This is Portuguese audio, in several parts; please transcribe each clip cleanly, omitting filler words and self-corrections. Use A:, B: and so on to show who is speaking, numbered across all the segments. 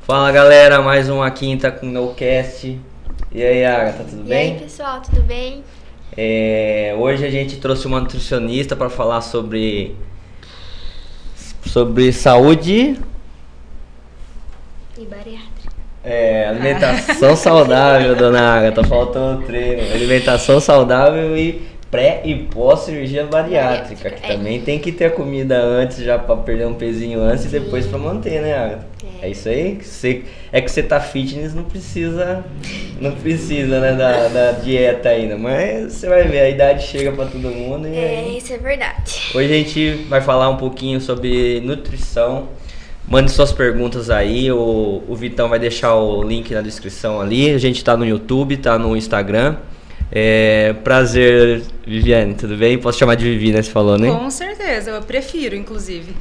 A: Fala galera, mais uma quinta com o NoCast. E aí, Agatha, tudo bem?
B: E aí, pessoal, tudo bem?
A: Hoje a gente trouxe uma nutricionista para falar sobre saúde
B: E bariátrica.
A: Alimentação saudável, dona Agatha, faltou o treino. Alimentação saudável e pré e pós cirurgia bariátrica, que também tem que ter a comida antes já para perder um pezinho antes e depois para manter, né, Agatha? É isso aí? Que você tá fitness, não precisa né, da dieta ainda, mas você vai ver, a idade chega para todo mundo e aí...
B: Isso é verdade.
A: Hoje a gente vai falar um pouquinho sobre nutrição. Mande suas perguntas aí, o Vitão vai deixar o link na descrição ali. A gente tá no YouTube, tá no Instagram. Prazer, Viviane, tudo bem? Posso chamar de Vivi, né? Você falou, né?
C: Com certeza, eu prefiro, inclusive.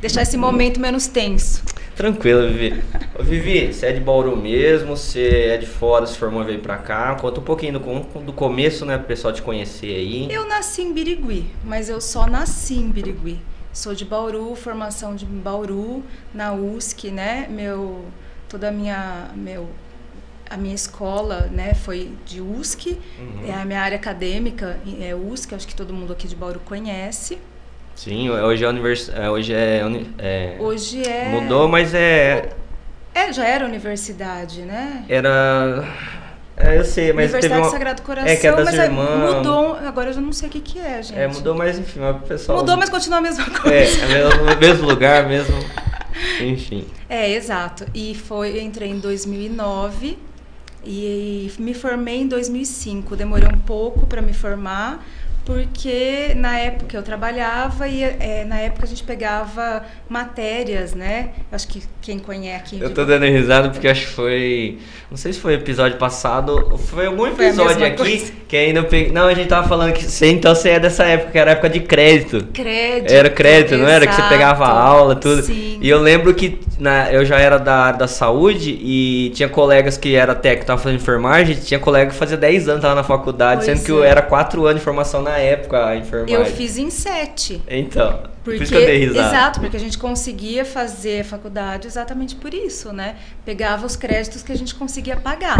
C: Deixar esse momento menos tenso.
A: Tranquilo, Vivi. Ô, Vivi, você é de Bauru mesmo? Você é de fora, se formou e veio pra cá? Conta um pouquinho do começo, né? Pro pessoal te conhecer aí.
C: Eu nasci em Birigui, mas eu só nasci em Birigui. Sou de Bauru, formação de Bauru, na USC, né? A minha escola, né, foi de USC, a minha área acadêmica é USC, acho que todo mundo aqui de Bauru conhece.
A: Sim, hoje é mudou, mas
C: já era universidade, né?
A: Eu sei, mas
C: Universidade do Sagrado Coração,
A: que é das
C: mas
A: irmãs.
C: Mudou, agora eu já não sei o que é, gente.
A: Mudou, mas enfim, o pessoal...
C: Mudou, mas continua a mesma coisa.
A: É o mesmo lugar, mesmo... Enfim.
C: Exato. E entrei em 2009 e me formei em 2005. Demorei um pouco para me formar, porque na época eu trabalhava e na época a gente pegava matérias, né? Acho que quem conhece aqui...
A: Eu tô dando risada porque acho que foi... Não sei se foi episódio passado, foi algum episódio aqui coisa. Que ainda eu peguei... Não, a gente tava falando que você é dessa época, que era época de crédito. Era crédito, não era? Que você pegava aula, tudo.
C: Sim.
A: E eu lembro que eu já era da área da saúde e tinha colegas que era técnico, tava fazendo enfermagem, tinha colega que fazia 10 anos, tava na faculdade, sendo que eu era 4 anos de formação na época, a enfermagem.
C: Eu fiz em 7.
A: Então, por isso que eu dei risada.
C: Exato, porque a gente conseguia fazer a faculdade exatamente por isso, né? Pegava os créditos que a gente conseguia pagar.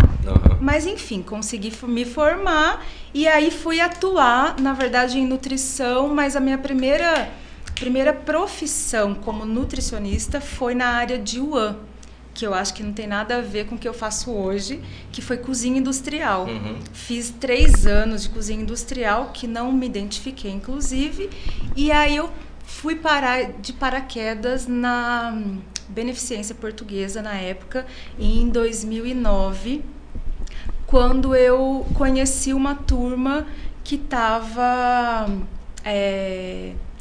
C: Mas enfim, consegui me formar e aí fui atuar, na verdade, em nutrição, mas a minha primeira profissão como nutricionista foi na área de UAN, que eu acho que não tem nada a ver com o que eu faço hoje, que foi cozinha industrial. Fiz 3 anos de cozinha industrial, que não me identifiquei, inclusive, e aí eu fui parar de paraquedas na Beneficência Portuguesa, na época, em 2009, quando eu conheci uma turma que estava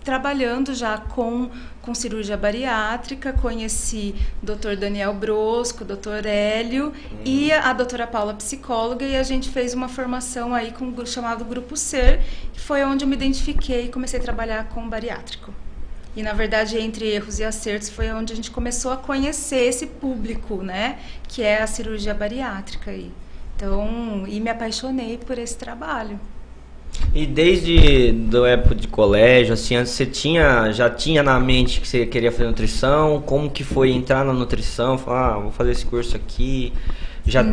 C: trabalhando já com cirurgia bariátrica. Conheci o Dr. Daniel Brosco, o Dr. Hélio e a doutora Paula, psicóloga, e a gente fez uma formação aí chamado Grupo Ser, que foi onde eu me identifiquei e comecei a trabalhar com bariátrico. E, na verdade, entre erros e acertos, foi onde a gente começou a conhecer esse público, né, que é a cirurgia bariátrica aí. Então, e me apaixonei por esse trabalho.
A: E desde a época de colégio, assim, antes você já tinha na mente que você queria fazer nutrição? Como que foi entrar na nutrição? Falar, vou fazer esse curso aqui. Já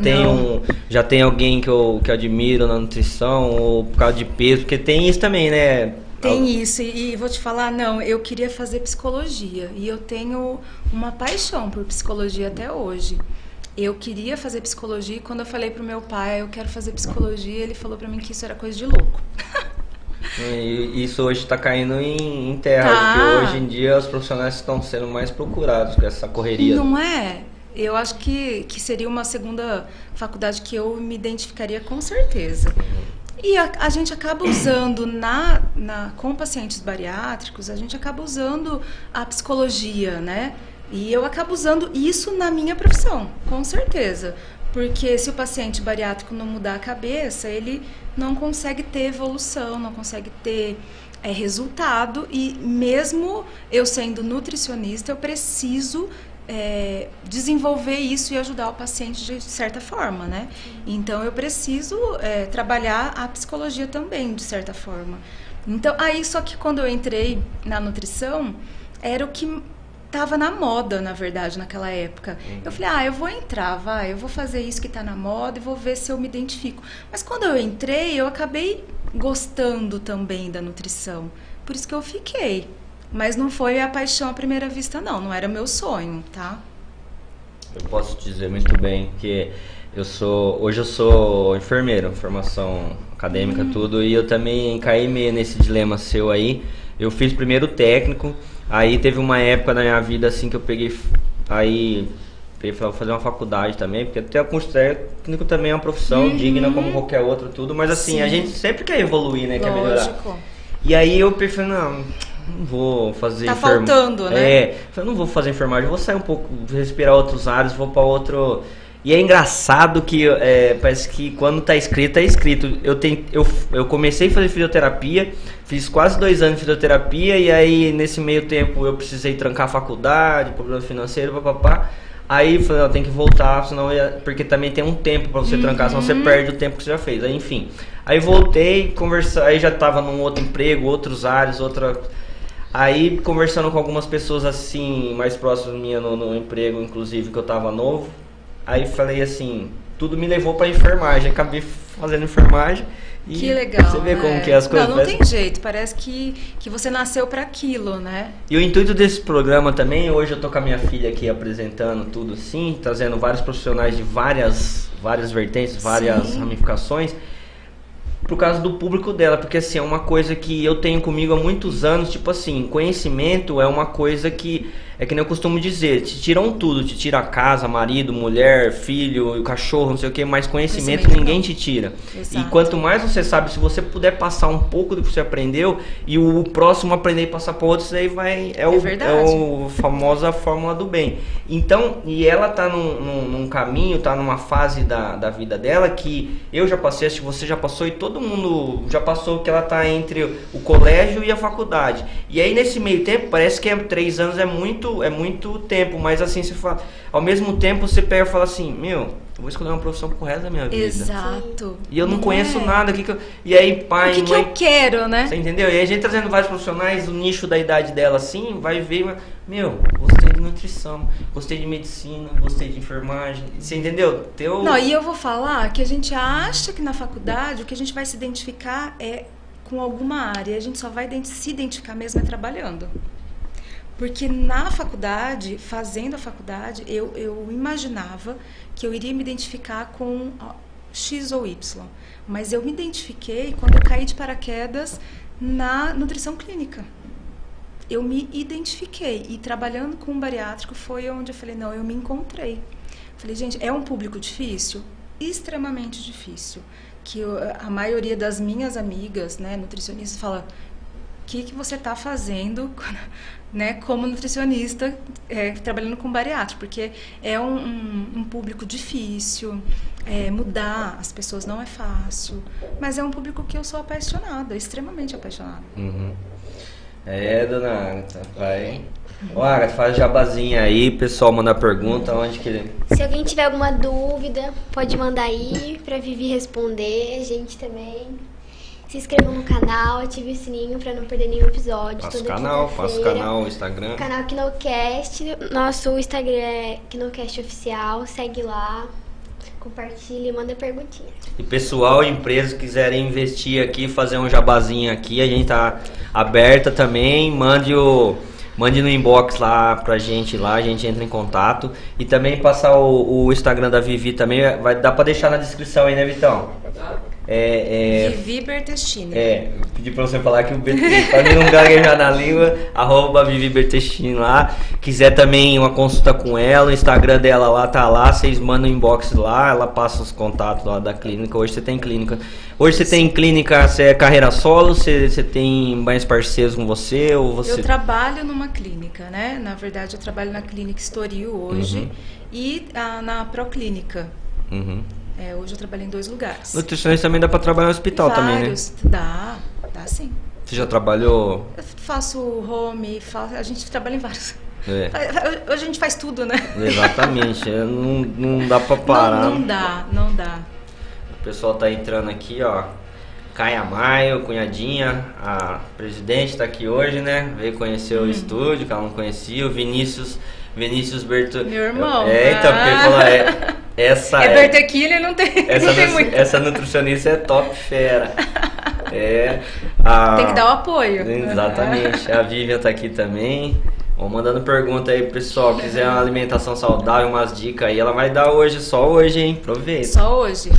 A: tem alguém que eu admiro na nutrição, ou por causa de peso? Porque tem isso também, né?
C: Tem isso, e vou te falar, eu queria fazer psicologia, e eu tenho uma paixão por psicologia até hoje. Eu queria fazer psicologia e quando eu falei pro meu pai, eu quero fazer psicologia, ele falou pra mim que isso era coisa de louco.
A: E isso hoje está caindo em terra, porque hoje em dia os profissionais estão sendo mais procurados com essa correria.
C: Não é? Eu acho que seria uma segunda faculdade que eu me identificaria com certeza. E a gente acaba usando com pacientes bariátricos, a gente acaba usando a psicologia, né? E eu acabo usando isso na minha profissão, com certeza. Porque se o paciente bariátrico não mudar a cabeça, ele não consegue ter evolução, não consegue ter resultado. E mesmo eu sendo nutricionista, eu preciso desenvolver isso e ajudar o paciente de certa forma, né? Então eu preciso trabalhar a psicologia também, de certa forma. Então, só que quando eu entrei na nutrição, era o que tava na moda, na verdade, naquela época. Eu falei, eu vou entrar, eu vou fazer isso que tá na moda e vou ver se eu me identifico. Mas quando eu entrei, eu acabei gostando também da nutrição. Por isso que eu fiquei. Mas não foi a paixão à primeira vista, não era meu sonho, tá?
A: Eu posso dizer muito bem que hoje eu sou enfermeiro, formação acadêmica, tudo, e eu também caí meio nesse dilema seu aí. Eu fiz primeiro técnico, aí teve uma época na minha vida assim que eu peguei vou fazer uma faculdade também, porque até o curso técnico também é uma profissão digna como qualquer outra, tudo, mas assim, a gente sempre quer evoluir, né, quer melhorar. E aí eu pensei, não vou fazer enfermagem. Tá faltando, né? Eu não vou fazer enfermagem, vou sair um pouco, respirar outros ares, vou para outro... E é engraçado que parece que quando tá escrito, é escrito. Eu comecei a fazer fisioterapia, fiz quase 2 anos de fisioterapia, e aí nesse meio tempo eu precisei trancar a faculdade, problema financeiro, papapá. Aí falei, tem que voltar, senão porque também tem um tempo para você trancar, senão você perde o tempo que você já fez. Aí, enfim, aí voltei, aí já tava num outro emprego, outros áreas, Aí conversando com algumas pessoas assim, mais próximas minha no emprego, inclusive, que eu tava novo. Aí falei assim, tudo me levou pra enfermagem, acabei fazendo enfermagem. E
C: que legal,
A: você vê como que as coisas...
C: Não tem jeito, parece que você nasceu para aquilo, né?
A: E o intuito desse programa também, hoje eu tô com a minha filha aqui apresentando tudo assim, trazendo vários profissionais de várias vertentes, várias ramificações, por causa do público dela, porque assim, é uma coisa que eu tenho comigo há muitos anos, tipo assim, conhecimento é uma coisa que, que nem eu costumo dizer, te tiram tudo, te tira a casa, marido, mulher, filho, cachorro, não sei o que, mas conhecimento ninguém te tira. Exato. E quanto mais você sabe, se você puder passar um pouco do que você aprendeu, e o próximo aprender e passar para outros, aí é a famosa fórmula do bem. Então, e ela tá num caminho, tá numa fase da vida dela, que eu já passei, acho que você já passou, e todo mundo já passou, que ela tá entre o colégio e a faculdade. E aí nesse meio tempo, parece que 3 anos é muito tempo, mas assim, você fala, ao mesmo tempo você pega e fala assim, eu vou escolher uma profissão pro resto da minha vida.
C: Exato.
A: E eu não conheço nada. E aí, pai,
C: o que
A: mãe...
C: que eu quero, né?
A: Você entendeu? E aí a gente trazendo vários profissionais, o nicho da idade dela assim, vai ver, gostei de nutrição, gostei de medicina, gostei de enfermagem. Você entendeu?
C: Não, e eu vou falar que a gente acha que na faculdade o que a gente vai se identificar é com alguma área. E a gente só vai se identificar mesmo trabalhando. Porque na faculdade, fazendo a faculdade, eu imaginava que eu iria me identificar com X ou Y. Mas eu me identifiquei quando eu caí de paraquedas na nutrição clínica. Eu me identifiquei. E trabalhando com bariátrico foi onde eu falei, não, eu me encontrei. Falei, gente, é um público difícil? Extremamente difícil. Que a maioria das minhas amigas, né, nutricionistas, fala... O que você está fazendo, né, como nutricionista, trabalhando com bariátrico? Porque é um público difícil, mudar as pessoas não é fácil, mas é um público que eu sou apaixonada, extremamente apaixonada.
A: Dona Agatha, vai. Ô, Agatha, faz jabazinha aí, pessoal manda pergunta, onde que...
B: Se alguém tiver alguma dúvida, pode mandar aí pra Vivi responder, a gente também... Se inscreva no canal, ative o sininho pra não perder nenhum episódio.
A: Faça o canal, o Instagram.
B: Canal KnoCast. Nosso Instagram é KnoCast Oficial. Segue lá, compartilha e manda perguntinha.
A: E pessoal, empresas que quiserem investir aqui, fazer um jabazinho aqui, a gente tá aberta também. Mande no inbox lá pra gente lá, a gente entra em contato. E também passar o Instagram da Vivi também, vai dar pra deixar na descrição aí, né, Vitão?
C: Vivi Bertestini.
A: Pedi pra você falar que o BT, pra mim não gaguejar na língua, @Vivi Bertestini lá. Quiser também uma consulta com ela, o Instagram dela lá tá lá, vocês mandam inbox lá, ela passa os contatos lá da clínica. Hoje você tem clínica. Hoje você tem clínica, você é carreira solo, você tem mais parceiros com você ou você?
C: Eu trabalho numa clínica, né? Na verdade eu trabalho na clínica Estoril hoje e na Proclínica. Hoje eu trabalho em 2 lugares.
A: Nutricionista também dá pra trabalhar no hospital também, né?
C: Dá sim.
A: Você já trabalhou?
C: Eu faço home, a gente trabalha em vários. Hoje a gente faz tudo, né?
A: Exatamente, não dá pra parar.
C: Não dá.
A: O pessoal tá entrando aqui, ó. Caia Maio, cunhadinha, a presidente está aqui hoje, né? Veio conhecer o estúdio, que ela não conhecia. O Vinícius Berto...
C: Meu irmão.
A: Então, porque ele falou, essa
C: Bertequilha não tem muito.
A: Essa nutricionista é top fera.
C: Tem que dar o apoio.
A: Exatamente. A Vivian tá aqui também. Vou mandando pergunta aí, pessoal. Quiser uma alimentação saudável, umas dicas aí, ela vai dar hoje, só hoje, hein? Aproveita.
C: Só hoje.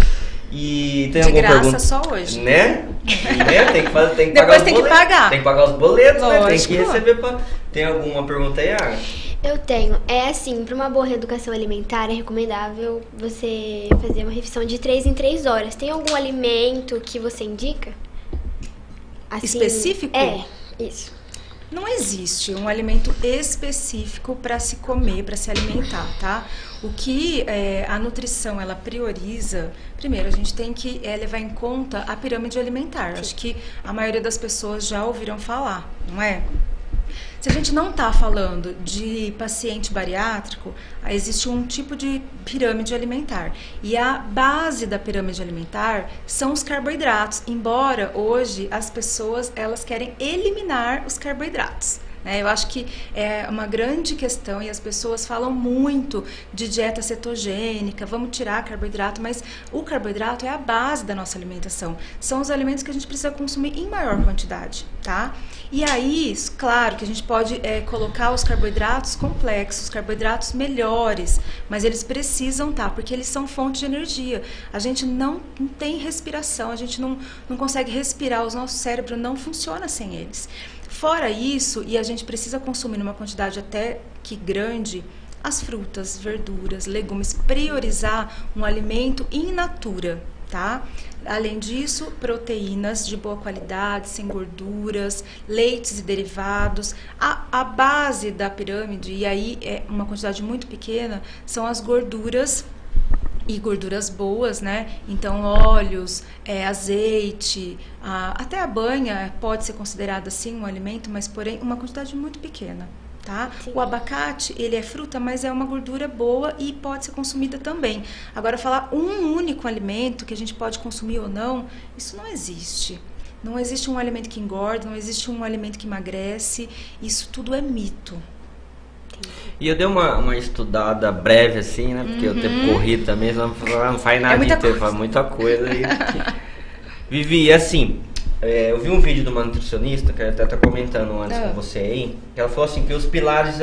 A: E tem
C: de
A: alguma
C: graça
A: pergunta?
C: só hoje.
A: Né? Tem que pagar
C: Depois
A: os boletos.
C: tem que pagar.
A: Tem que pagar os boletos,
C: lógico,
A: né? Tem que receber Tem alguma pergunta aí, Aga?
B: Eu tenho. Assim, para uma boa reeducação alimentar é recomendável você fazer uma refeição de 3 em 3 horas. Tem algum alimento que você indica? Assim,
C: específico?
B: Isso.
C: Não existe um alimento específico para se comer, para se alimentar, tá? O que a nutrição ela prioriza, primeiro a gente tem que levar em conta a pirâmide alimentar. Sim. Acho que a maioria das pessoas já ouviram falar, não é? Se a gente não está falando de paciente bariátrico, existe um tipo de pirâmide alimentar. E a base da pirâmide alimentar são os carboidratos, embora hoje as pessoas elas querem eliminar os carboidratos. Eu acho que é uma grande questão e as pessoas falam muito de dieta cetogênica, vamos tirar carboidrato, mas o carboidrato é a base da nossa alimentação. São os alimentos que a gente precisa consumir em maior quantidade, tá? E aí, claro que a gente pode colocar os carboidratos complexos, os carboidratos melhores, mas eles precisam porque eles são fonte de energia. A gente não tem respiração, a gente não consegue respirar, o nosso cérebro não funciona sem eles. Fora isso, e a gente precisa consumir numa quantidade até que grande, as frutas, verduras, legumes, priorizar um alimento in natura, tá? Além disso, proteínas de boa qualidade, sem gorduras, leites e derivados. A base da pirâmide, e aí é uma quantidade muito pequena, são as gorduras e gorduras boas, né? Então, óleos, azeite, até a banha pode ser considerada assim um alimento, mas porém uma quantidade muito pequena, tá? Sim. O abacate, ele é fruta, mas é uma gordura boa e pode ser consumida também. Agora, falar um único alimento que a gente pode consumir ou não, isso não existe. Não existe um alimento que engorda, não existe um alimento que emagrece, isso tudo é mito.
A: E eu dei uma estudada breve assim, né? Porque eu tenho corrido também, não faz nada de ter, faz muita coisa. Vivi, assim, eu vi um vídeo de uma nutricionista, que eu até tá comentando antes com você aí, que ela falou assim, que os pilares,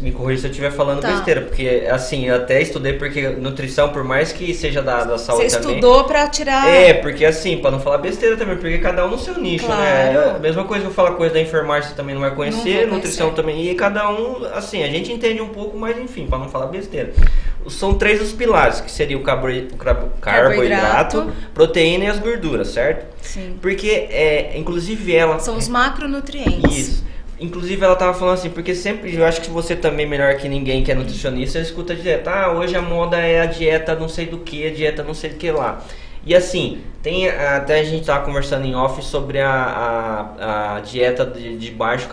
A: me corrija se eu estiver falando besteira, porque assim, eu até estudei, porque nutrição, por mais que seja da saúde
C: você
A: também...
C: Você estudou pra tirar...
A: porque assim, pra não falar besteira também, porque cada um no seu nicho,
C: claro.
A: Né? A mesma coisa, eu falo coisa da enfermagem, você também não vai conhecer, nutrição também, e cada um, assim, a gente entende um pouco, mas enfim, pra não falar besteira. São 3 os pilares, que seria o carboidrato, proteína e as gorduras, certo?
C: Sim.
A: Porque, inclusive ela...
C: São os macronutrientes.
A: Isso. Inclusive ela tava falando assim, porque sempre, eu acho que você também, melhor que ninguém que é nutricionista, escuta direto, hoje a moda é a dieta não sei do que, a dieta não sei do que lá. E assim, até a gente tava conversando em off sobre a dieta de baixo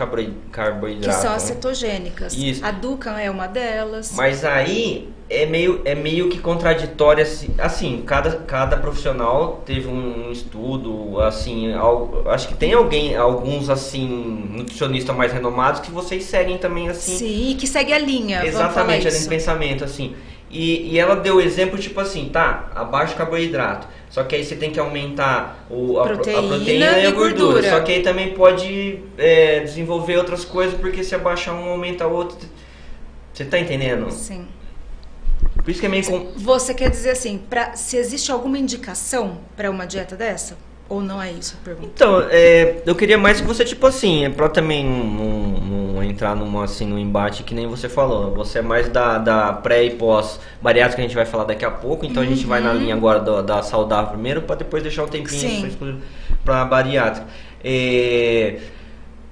A: carboidrato.
C: Que são as cetogênicas.
A: Isso.
C: A Dukan é uma delas.
A: Mas aí é meio que contraditório, assim, cada profissional teve um estudo, assim, acho que tem alguns, assim, nutricionistas mais renomados que vocês seguem também, assim.
C: Sim, que segue a linha.
A: Exatamente, a linha de pensamento, assim. E ela deu exemplo, tipo assim, abaixo carboidrato. Só que aí você tem que aumentar a proteína e a gordura. Só que aí também pode desenvolver outras coisas, porque se abaixar um, aumenta o outro. Você tá entendendo?
C: Sim.
A: Por isso que é meio...
C: Você quer dizer assim, se existe alguma indicação para uma dieta dessa? Ou não é isso a pergunta?
A: Então, eu queria mais que você, tipo assim, pra também não entrar num embate que nem você falou. Você é mais da pré e pós bariátrica, que a gente vai falar daqui a pouco. Então a gente vai na linha agora da saudável primeiro, pra depois deixar um tempinho pra bariátrica.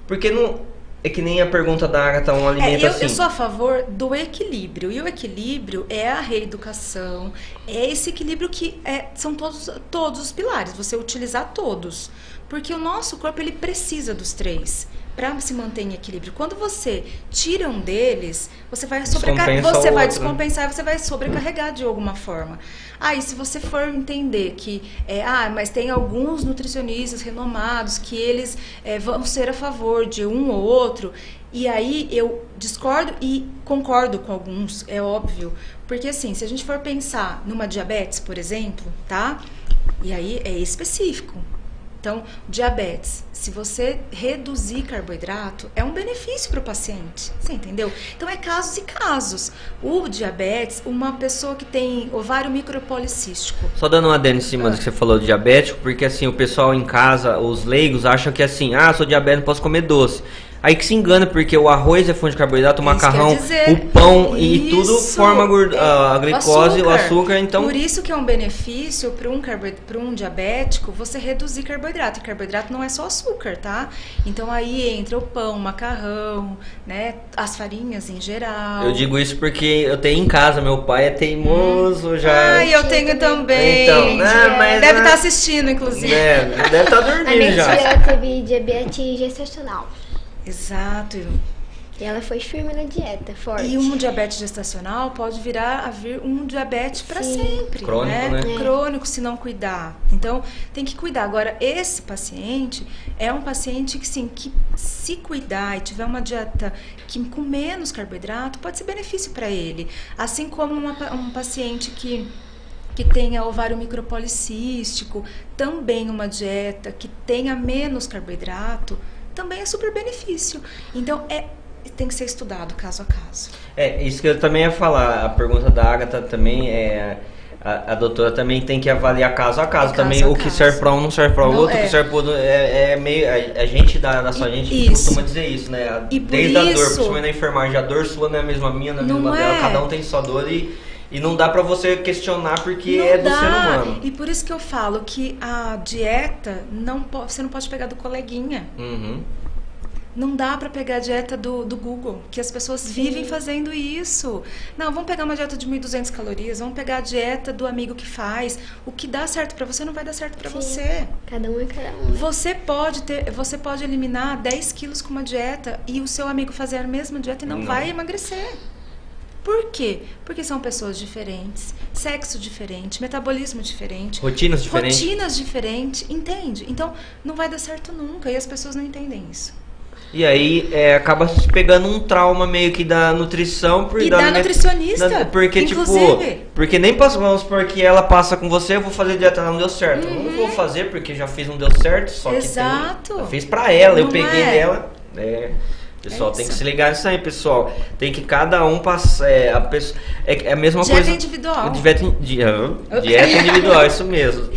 A: Porque não... É que nem a pergunta da Agatha, um alimento assim.
C: Eu sou a favor do equilíbrio. E o equilíbrio é a reeducação. É esse equilíbrio que são todos os pilares. Você utilizar todos. Porque o nosso corpo, ele precisa dos 3. para se manter em equilíbrio. Quando você tira um deles, você vai descompensar e você vai sobrecarregar de alguma forma. Aí, se você for entender que, mas tem alguns nutricionistas renomados que eles vão ser a favor de um ou outro, e aí eu discordo e concordo com alguns, é óbvio. Porque assim, se a gente for pensar numa diabetes, por exemplo, tá? E aí é específico. Então, diabetes, se você reduzir carboidrato, é um benefício para o paciente, você entendeu? Então, é casos e casos. O diabetes, uma pessoa que tem ovário micropolicístico.
A: Só dando uma adendo em cima do que você falou de diabético, porque assim, o pessoal em casa, os leigos, acham que assim, sou diabético, não posso comer doce. Aí que se engana, porque o arroz é fonte de carboidrato, o macarrão, o pão e tudo forma a glicose, o açúcar. Então...
C: Por isso que é um benefício para um diabético você reduzir carboidrato. E carboidrato não é só açúcar, tá? Então aí entra o pão, o macarrão, né? As farinhas em geral.
A: Eu digo isso porque eu tenho em casa, meu pai é teimoso já.
C: Eu tenho também.
A: Então, mas
C: deve estar assistindo, inclusive.
A: Deve estar dormindo
B: a minha
A: já.
B: tia teve diabetes gestacional.
C: Exato.
B: E ela foi firme na dieta, forte.
C: E um diabetes gestacional pode vir um diabetes para sempre.
A: Crônico, né?
C: Crônico, se não cuidar. Então, tem que cuidar. Agora, esse paciente é um paciente que, sim, que se cuidar e tiver uma dieta com menos carboidrato, pode ser benefício para ele. Assim como um paciente que tenha ovário micropolicístico, também uma dieta que tenha menos carboidrato, também é super benefício. Então, tem que ser estudado caso a caso.
A: Isso que eu também ia falar. A pergunta da Agatha também a doutora também tem que avaliar caso a caso. Também o que serve para um não serve para o outro, o que serve para o outro meio... A gente da sua gente costuma dizer isso, né? Desde a dor, principalmente na enfermagem, a dor sua não é a mesma minha, não é a mesma dela, cada um tem sua dor e não dá pra você questionar porque é do ser humano.
C: E por isso que eu falo que a dieta, você não pode pegar do coleguinha.
A: Uhum.
C: Não dá pra pegar a dieta do Google, que as pessoas vivem fazendo isso. Não, vamos pegar uma dieta de 1.200 calorias, vamos pegar a dieta do amigo que faz. O que dá certo pra você não vai dar certo pra você.
B: Cada um é cada um.
C: Você pode eliminar 10 quilos com uma dieta e o seu amigo fazer a mesma dieta e não vai emagrecer. Por quê? Porque são pessoas diferentes, sexo diferente, metabolismo diferente,
A: rotinas
C: diferentes, entende? Então, não vai dar certo nunca e as pessoas não entendem isso.
A: E aí acaba se pegando um trauma meio que da nutrição
C: e da nutricionista,
A: porque
C: inclusive.
A: Porque nem vamos supor que ela passa com você, eu vou fazer dieta, não deu certo. Eu não vou fazer porque já fiz, não deu certo, só que eu fiz pra ela, eu peguei dela. Pessoal, tem que se ligar nisso aí, pessoal. Tem que cada um passar. É a mesma coisa.
C: Dieta individual.
A: Dieta individual, isso mesmo.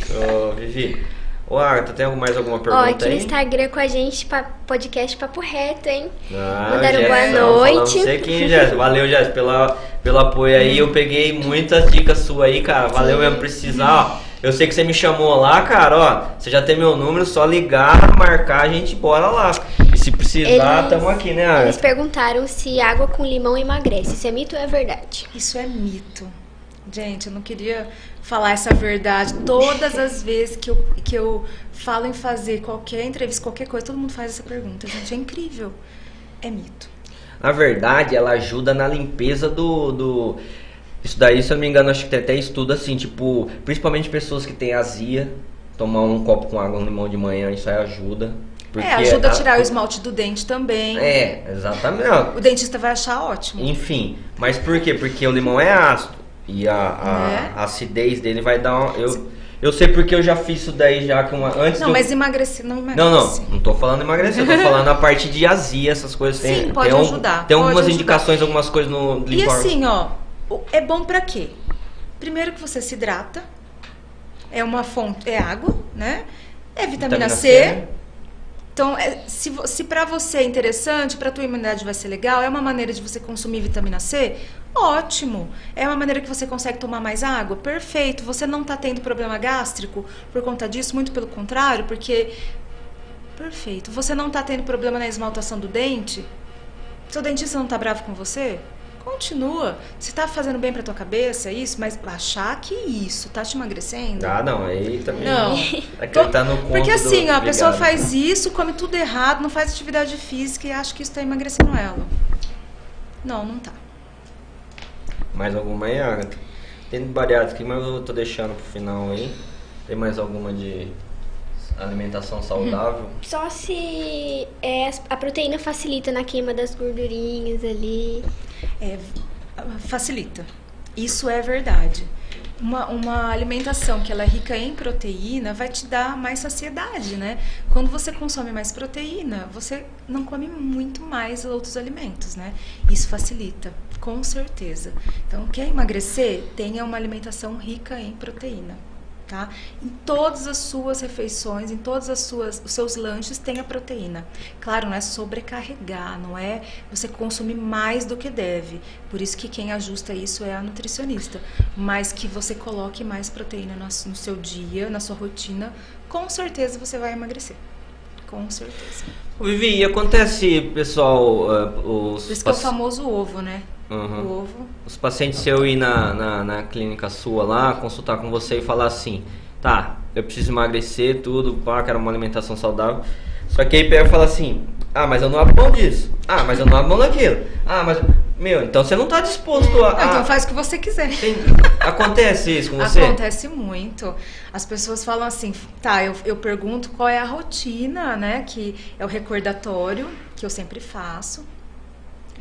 A: Vivi. Agatha, tem mais alguma pergunta
B: aqui
A: aí?
B: no Instagram com a gente, podcast Papo Reto, hein?
A: Mandaram
B: boa noite.
A: Jéssica. Valeu, Jéssica, pelo apoio aí. Eu peguei muitas dicas suas aí, cara. Valeu mesmo, precisar. Eu sei que você me chamou lá, cara, você já tem meu número, só ligar, marcar, a gente bora lá. E se precisar, tamo aqui, né, Agatha?
B: Eles perguntaram se água com limão emagrece. Isso é mito ou é verdade?
C: Isso é mito. Gente, eu não queria falar essa verdade. Todas as vezes que eu falo em fazer qualquer entrevista, qualquer coisa, todo mundo faz essa pergunta. Gente, é incrível. É mito.
A: Na verdade, ela ajuda na limpeza do... Isso daí, se eu não me engano, acho que tem até estudo assim, tipo, principalmente pessoas que têm azia, tomar um copo com água, um limão de manhã, isso aí ajuda. Porque
C: ajuda a tirar o esmalte do dente também.
A: Exatamente.
C: O dentista vai achar ótimo.
A: Enfim, mas por quê? Porque o limão é ácido e a acidez dele vai dar eu sei porque eu já fiz isso daí já com antes.
C: Não, mas emagrecer não emagrece.
A: Não tô falando emagrecer, eu tô falando a parte de azia, essas coisas.
C: Sim, pode ajudar.
A: Tem algumas indicações, algumas coisas no limão.
C: E assim, é bom pra quê? Primeiro que você se hidrata, é uma fonte, é água, né? É vitamina C. Então, se pra você é interessante, pra tua imunidade vai ser legal, é uma maneira de você consumir vitamina C, ótimo. É uma maneira que você consegue tomar mais água, perfeito. Você não tá tendo problema gástrico por conta disso, muito pelo contrário, porque... Perfeito. Você não tá tendo problema na esmaltação do dente? Seu dentista não tá bravo com você? Continua. Se tá fazendo bem pra tua cabeça, é isso, mas achar que isso tá te emagrecendo...
A: Ah, não, aí também...
C: Não.
A: Acreditar no conto
C: Porque assim, ó, a pessoa
A: obrigado.
C: faz isso, come tudo errado, não faz atividade física e acha que isso tá emagrecendo ela. Não, não tá.
A: Mais alguma aí, Agatha? Tem bariátrica aqui, mas eu tô deixando pro final aí. Tem mais alguma de alimentação saudável?
B: Só se a proteína facilita na queima das gordurinhas ali.
C: Facilita. Isso é verdade. Uma alimentação que ela é rica em proteína vai te dar mais saciedade, né? Quando você consome mais proteína, você não come muito mais outros alimentos, né? Isso facilita, com certeza. Então, quer emagrecer? Tenha uma alimentação rica em proteína. Tá? Em todas as suas refeições, em todos os seus lanches, tenha proteína. Claro, não é sobrecarregar, não é você consumir mais do que deve. Por isso que quem ajusta isso é a nutricionista. Mas que você coloque mais proteína no seu dia, na sua rotina, com certeza você vai emagrecer. Com certeza.
A: Vivi, e acontece, pessoal,
C: Por isso que é o famoso ovo, né?
A: Uhum.
C: O ovo.
A: Os pacientes, se eu ir na clínica sua lá, consultar com você e falar assim, tá, eu preciso emagrecer, tudo, pá, quero uma alimentação saudável. Só que aí pega e fala assim, ah, mas eu não abro mão disso. Ah, mas eu não abro mão daquilo. Ah, mas... Meu, então você não tá disposto a...
C: Então faz o que você quiser.
A: Acontece isso com você?
C: Acontece muito. As pessoas falam assim, tá, eu pergunto qual é a rotina, né, que é o recordatório, que eu sempre faço.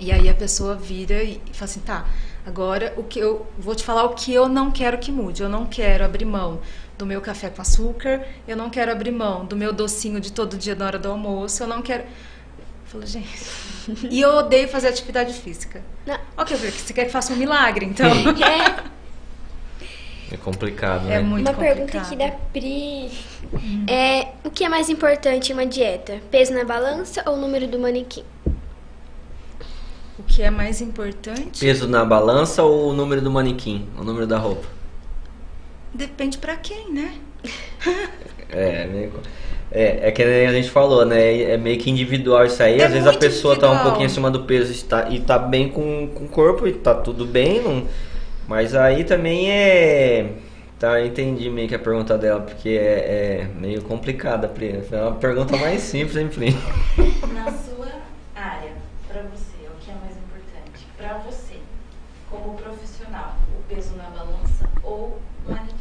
C: E aí a pessoa vira e fala assim, tá, agora eu vou te falar o que eu não quero que mude. Eu não quero abrir mão do meu café com açúcar, eu não quero abrir mão do meu docinho de todo dia na hora do almoço, eu não quero... Eu falo, gente... E eu odeio fazer atividade física. Ok, você quer que faça um milagre, então?
A: É complicado, né?
C: É muito
B: Uma
C: complicado.
B: pergunta aqui da Pri. O que é mais importante em uma dieta? Peso na balança ou o número do manequim?
C: O que é mais importante?
A: Peso na balança ou o número do manequim? O número da roupa?
C: Depende pra quem, né?
A: É que a gente falou, né? É meio que individual isso aí. Às vezes a pessoa tá um pouquinho acima do peso e tá bem com o corpo e tá tudo bem. Mas aí também Tá, entendi meio que a pergunta dela, porque é meio complicada, Pri. É uma pergunta mais simples, hein, Pri?
D: Na sua área, pra você, o que é mais importante? Pra você, como profissional, o peso na balança ou o manequim?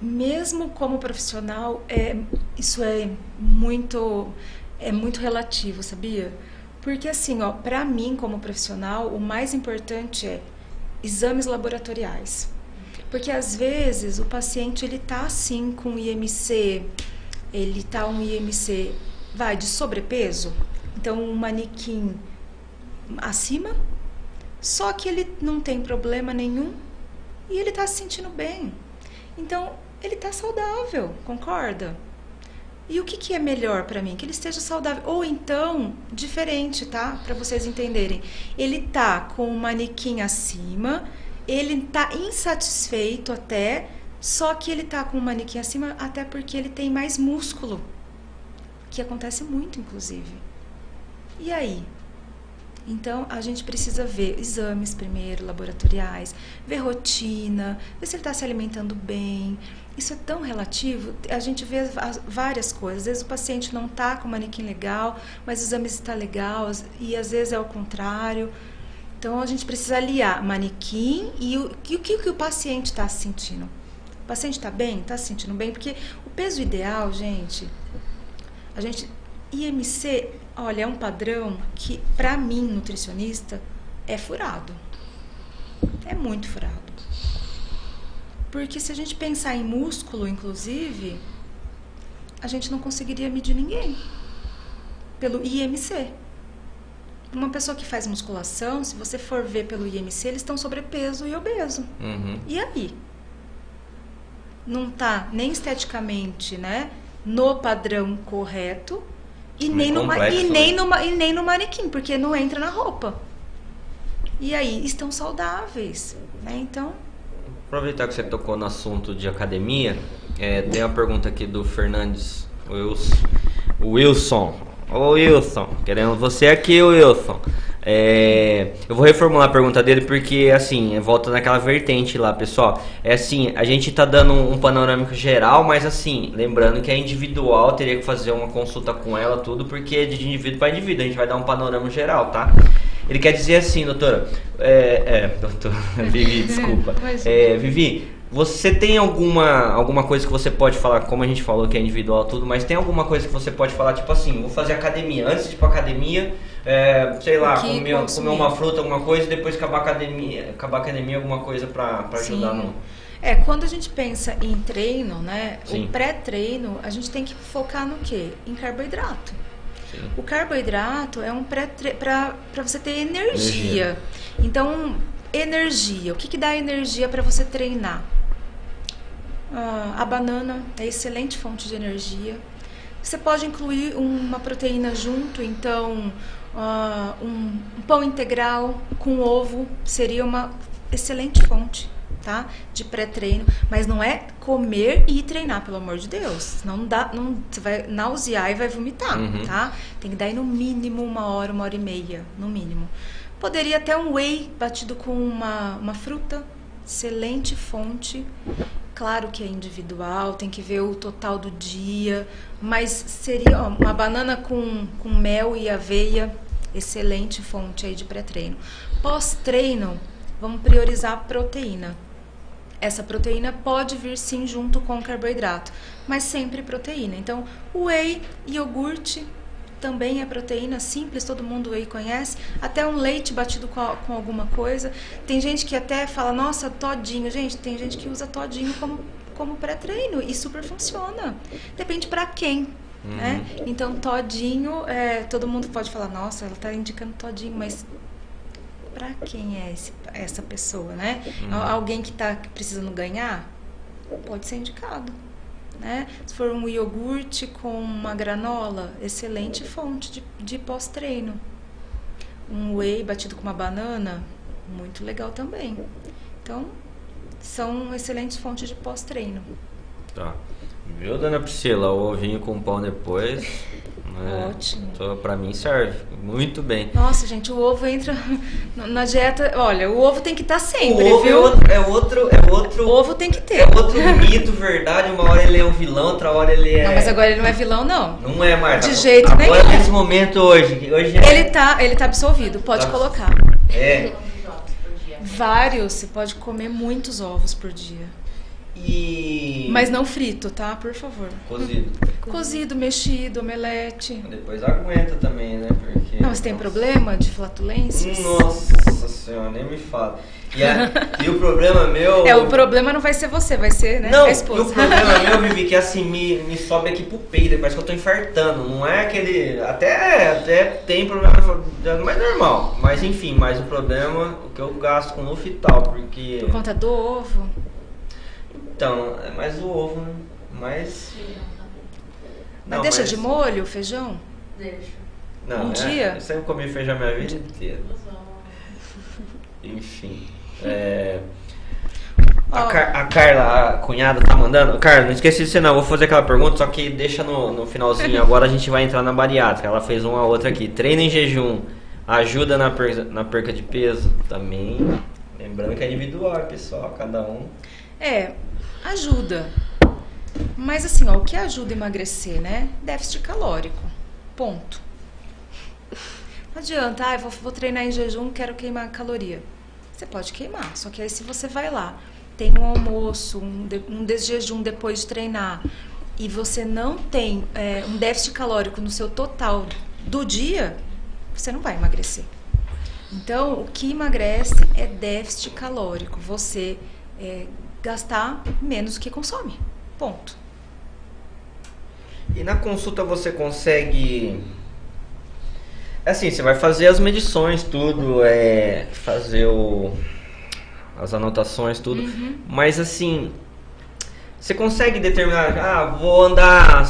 C: Mesmo como profissional, isso é muito relativo, sabia? Porque assim, ó, pra mim como profissional, o mais importante é exames laboratoriais. Porque às vezes o paciente ele tá assim com IMC, ele tá um IMC de sobrepeso, então um manequim acima, só que ele não tem problema nenhum e ele tá se sentindo bem. Então, ele tá saudável, concorda? E o que é melhor pra mim? Que ele esteja saudável. Ou então, diferente, tá? Pra vocês entenderem. Ele tá com o manequim acima, ele tá insatisfeito até, só que ele tá com o manequim acima até porque ele tem mais músculo. Que acontece muito, inclusive. E aí? Então, a gente precisa ver exames primeiro, laboratoriais, ver rotina, ver se ele está se alimentando bem. Isso é tão relativo, a gente vê várias coisas. Às vezes o paciente não está com o manequim legal, mas o exame está legal, e às vezes é o contrário. Então, a gente precisa aliar manequim e o que o paciente está se sentindo. O paciente está bem? Está se sentindo bem? Porque o peso ideal, IMC, olha, é um padrão que, pra mim, nutricionista, é furado. É muito furado. Porque se a gente pensar em músculo, inclusive, a gente não conseguiria medir ninguém pelo IMC. Uma pessoa que faz musculação, se você for ver pelo IMC, eles estão sobrepeso e obeso.
A: Uhum.
C: E aí? Não tá nem esteticamente, né, no padrão correto, e nem no manequim, porque não entra na roupa. E aí, estão saudáveis, né? Então...
A: Aproveitar que você tocou no assunto de academia, tem uma pergunta aqui do Fernandes Wilson. Ô Wilson, queremos você aqui, Wilson. Eu vou reformular a pergunta dele porque, assim, volta naquela vertente lá, pessoal. Assim, a gente tá dando um panorâmico geral, mas assim, lembrando que é individual, teria que fazer uma consulta com ela, tudo, porque é de indivíduo para indivíduo, a gente vai dar um panorama geral, tá? Ele quer dizer assim, doutora, doutora, Vivi, desculpa. Vivi, você tem alguma coisa que você pode falar, como a gente falou que é individual tudo, mas tem alguma coisa que você pode falar, tipo assim, vou fazer academia, antes de ir pra academia, sei lá, comer uma fruta, alguma coisa, e depois acabar a academia, alguma coisa pra ajudar no...
C: Quando a gente pensa em treino, né, o pré-treino, a gente tem que focar no quê? Em carboidrato. Sim. O carboidrato é um pré-treino pra você ter energia. Então, energia, o que dá energia para você treinar? A banana é excelente fonte de energia. Você pode incluir uma proteína junto, então um pão integral com ovo seria uma excelente fonte, tá? De pré-treino, mas não é comer e treinar, pelo amor de Deus. Você vai nausear e vai vomitar, tá? Tem que dar aí no mínimo 1 hora, 1h30, no mínimo. Poderia até um whey batido com uma fruta, excelente fonte. Claro que é individual, tem que ver o total do dia, mas seria uma banana com mel e aveia, excelente fonte aí de pré-treino. Pós-treino, vamos priorizar a proteína. Essa proteína pode vir sim junto com o carboidrato, mas sempre proteína. Então, whey, iogurte, também é proteína simples, todo mundo aí conhece. Até um leite batido com alguma coisa. Tem gente que até fala, nossa, todinho. Gente, tem gente que usa todinho como pré-treino e super funciona. Depende pra quem, né? Então, todinho, todo mundo pode falar, nossa, ela tá indicando todinho, mas pra quem é essa pessoa, né? Alguém que tá precisando ganhar, pode ser indicado. Né? Se for um iogurte com uma granola, excelente fonte de pós-treino. Um whey batido com uma banana, muito legal também. Então, são excelentes fontes de pós-treino. Tá.
A: Viu, dona Priscila? O ovinho com pão depois.
C: Ótimo.
A: Pra mim serve muito bem.
C: Nossa, gente, o ovo entra na dieta. Olha, o ovo tem que estar sempre,
A: o ovo
C: viu?
A: É outro.
C: O ovo tem que ter.
A: É outro mito, verdade. Uma hora ele é um vilão, outra hora ele é.
C: Não, mas agora ele não é vilão, não.
A: Não é, Marta.
C: De jeito nenhum.
A: Agora, nesse momento, hoje
C: ele tá absolvido, pode colocar. Vários, você pode comer muitos ovos por dia. Mas não frito, tá? Por favor. Cozido, mexido, omelete.
A: Depois aguenta também, né? Porque...
C: Não, você tem problema de flatulências?
A: Nossa senhora, nem me fala. E o problema meu...
C: o problema não vai ser você, vai ser, né?
A: Não,
C: a esposa.
A: O problema meu, Vivi, que assim, me sobe aqui pro peito, parece que eu tô infartando. Não é aquele... Até tem problema, mais normal. Mas enfim, mas o problema, o que eu gasto com Luftal, porque...
C: Por conta do ovo?
A: Então, é mais o ovo, né? Mas
C: deixa de molho o feijão?
D: Deixa.
A: Não,
C: dia?
A: Eu sempre comi feijão a minha vida inteira. Enfim. A Carla, a cunhada, tá mandando. Carla, não esqueci de você não, vou fazer aquela pergunta, só que deixa no finalzinho. Agora a gente vai entrar na bariátrica. Ela fez uma outra aqui. Treino em jejum ajuda na perca de peso? Também. Lembrando que é individual, pessoal, cada um.
C: Ajuda. Mas assim, o que ajuda a emagrecer, né? Déficit calórico. Ponto. Não adianta, vou treinar em jejum, quero queimar caloria. Você pode queimar, só que aí se você vai lá, tem um almoço, um desjejum depois de treinar, e você não tem um déficit calórico no seu total do dia, você não vai emagrecer. Então, o que emagrece é déficit calórico. Você gastar menos do que consome. Ponto.
A: E na consulta você consegue... Assim, você vai fazer as medições, tudo, fazer as anotações, tudo. Mas assim, você consegue determinar, vou andar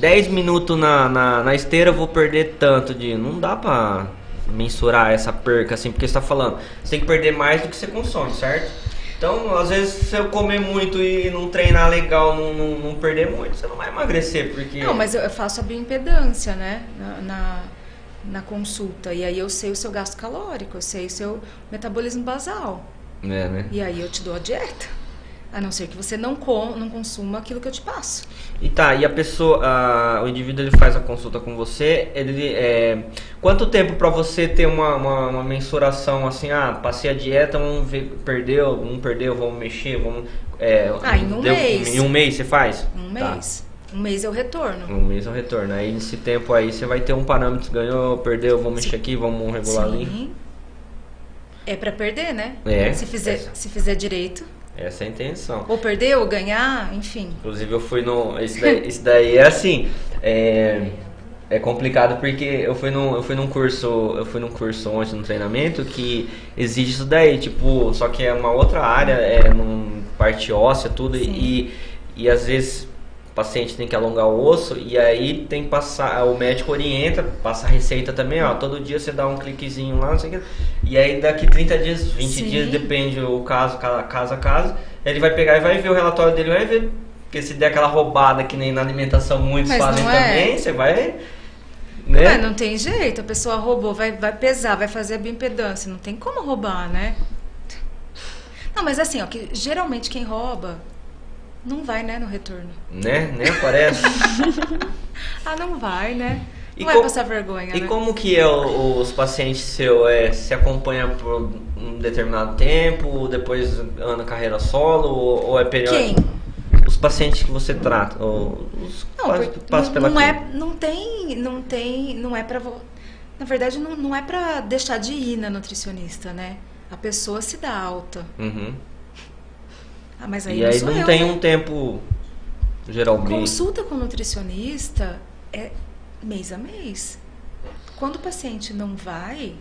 A: 10 minutos na esteira, vou perder tanto de... Não dá pra mensurar essa perca, assim, porque você tá falando, você tem que perder mais do que você consome, certo? Então, às vezes, se eu comer muito e não treinar legal, não perder muito, você não vai emagrecer, porque...
C: Não, mas eu faço a bioimpedância, né, na consulta, e aí eu sei o seu gasto calórico, eu sei o seu metabolismo basal.
A: Né?
C: E aí eu te dou a dieta, a não ser que você não consuma aquilo que eu te passo.
A: E a pessoa, o indivíduo, ele faz a consulta com você, quanto tempo para você ter uma mensuração assim, passei a dieta, vamos ver, não perdeu, vamos mexer,
C: em um mês.
A: Em um mês você faz?
C: Um mês. Um mês é o retorno.
A: Um mês é o retorno. Aí nesse tempo aí você vai ter um parâmetro, ganhou, perdeu, vamos mexer aqui, vamos regular ali.
C: É para perder, né? Se fizer direito.
A: Essa é a intenção.
C: Ou perder, ou ganhar, enfim.
A: Inclusive eu fui no... Isso daí é assim... É complicado porque eu fui num curso ontem no treinamento que exige isso daí, tipo, só que é uma outra área, parte óssea, tudo, e às vezes o paciente tem que alongar o osso e aí tem que passar, o médico orienta, passa a receita também, todo dia você dá um cliquezinho lá, não sei o que, e aí daqui 30 dias, 20 dias, depende o caso, caso a caso, ele vai pegar e vai ver o relatório dele, vai ver, porque se der aquela roubada que nem na alimentação muitos fazem também, você vai... Né?
C: Não tem jeito, a pessoa roubou, vai pesar, vai fazer a bioimpedância, não tem como roubar, né? Não, mas assim, que geralmente quem rouba não vai, né, no retorno.
A: Né? Nem aparece.
C: Não vai, né? Não vai passar vergonha,
A: E
C: né?
A: como que os pacientes seus se acompanham por um determinado tempo, depois anda carreira solo, ou é periódico?
C: Quem?
A: Os pacientes que você trata, os passam pela clínica.
C: Não é pra... Na verdade, não é pra deixar de ir na nutricionista, né? A pessoa se dá alta.
A: Uhum.
C: Mas aí
A: e aí não tem um tempo, geralmente.
C: Consulta com o nutricionista é mês a mês. Quando o paciente não vai,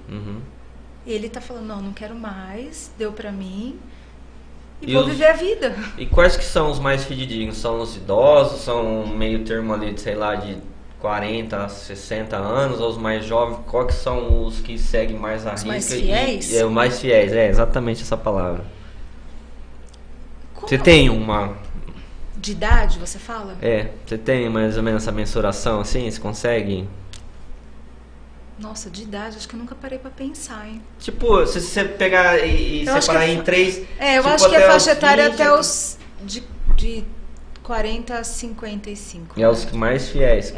C: ele tá falando, não quero mais, deu pra mim... E vou viver a vida.
A: E quais que são os mais fidedignos? São os idosos? São meio termo ali, sei lá, de 40 a 60 anos? Ou os mais jovens? Quais que são os que seguem mais a risca? Os
C: mais fiéis?
A: Os mais fiéis, exatamente essa palavra. Você tem uma...
C: De idade, você fala?
A: Você tem mais ou menos essa mensuração assim? Você consegue...
C: Nossa, de idade, acho que eu nunca parei pra pensar, hein?
A: Tipo, se você pegar e separar em três...
C: eu
A: tipo,
C: acho que é faixa etária
A: 20,
C: até os de 40 a 55.
A: É os mais fiéis.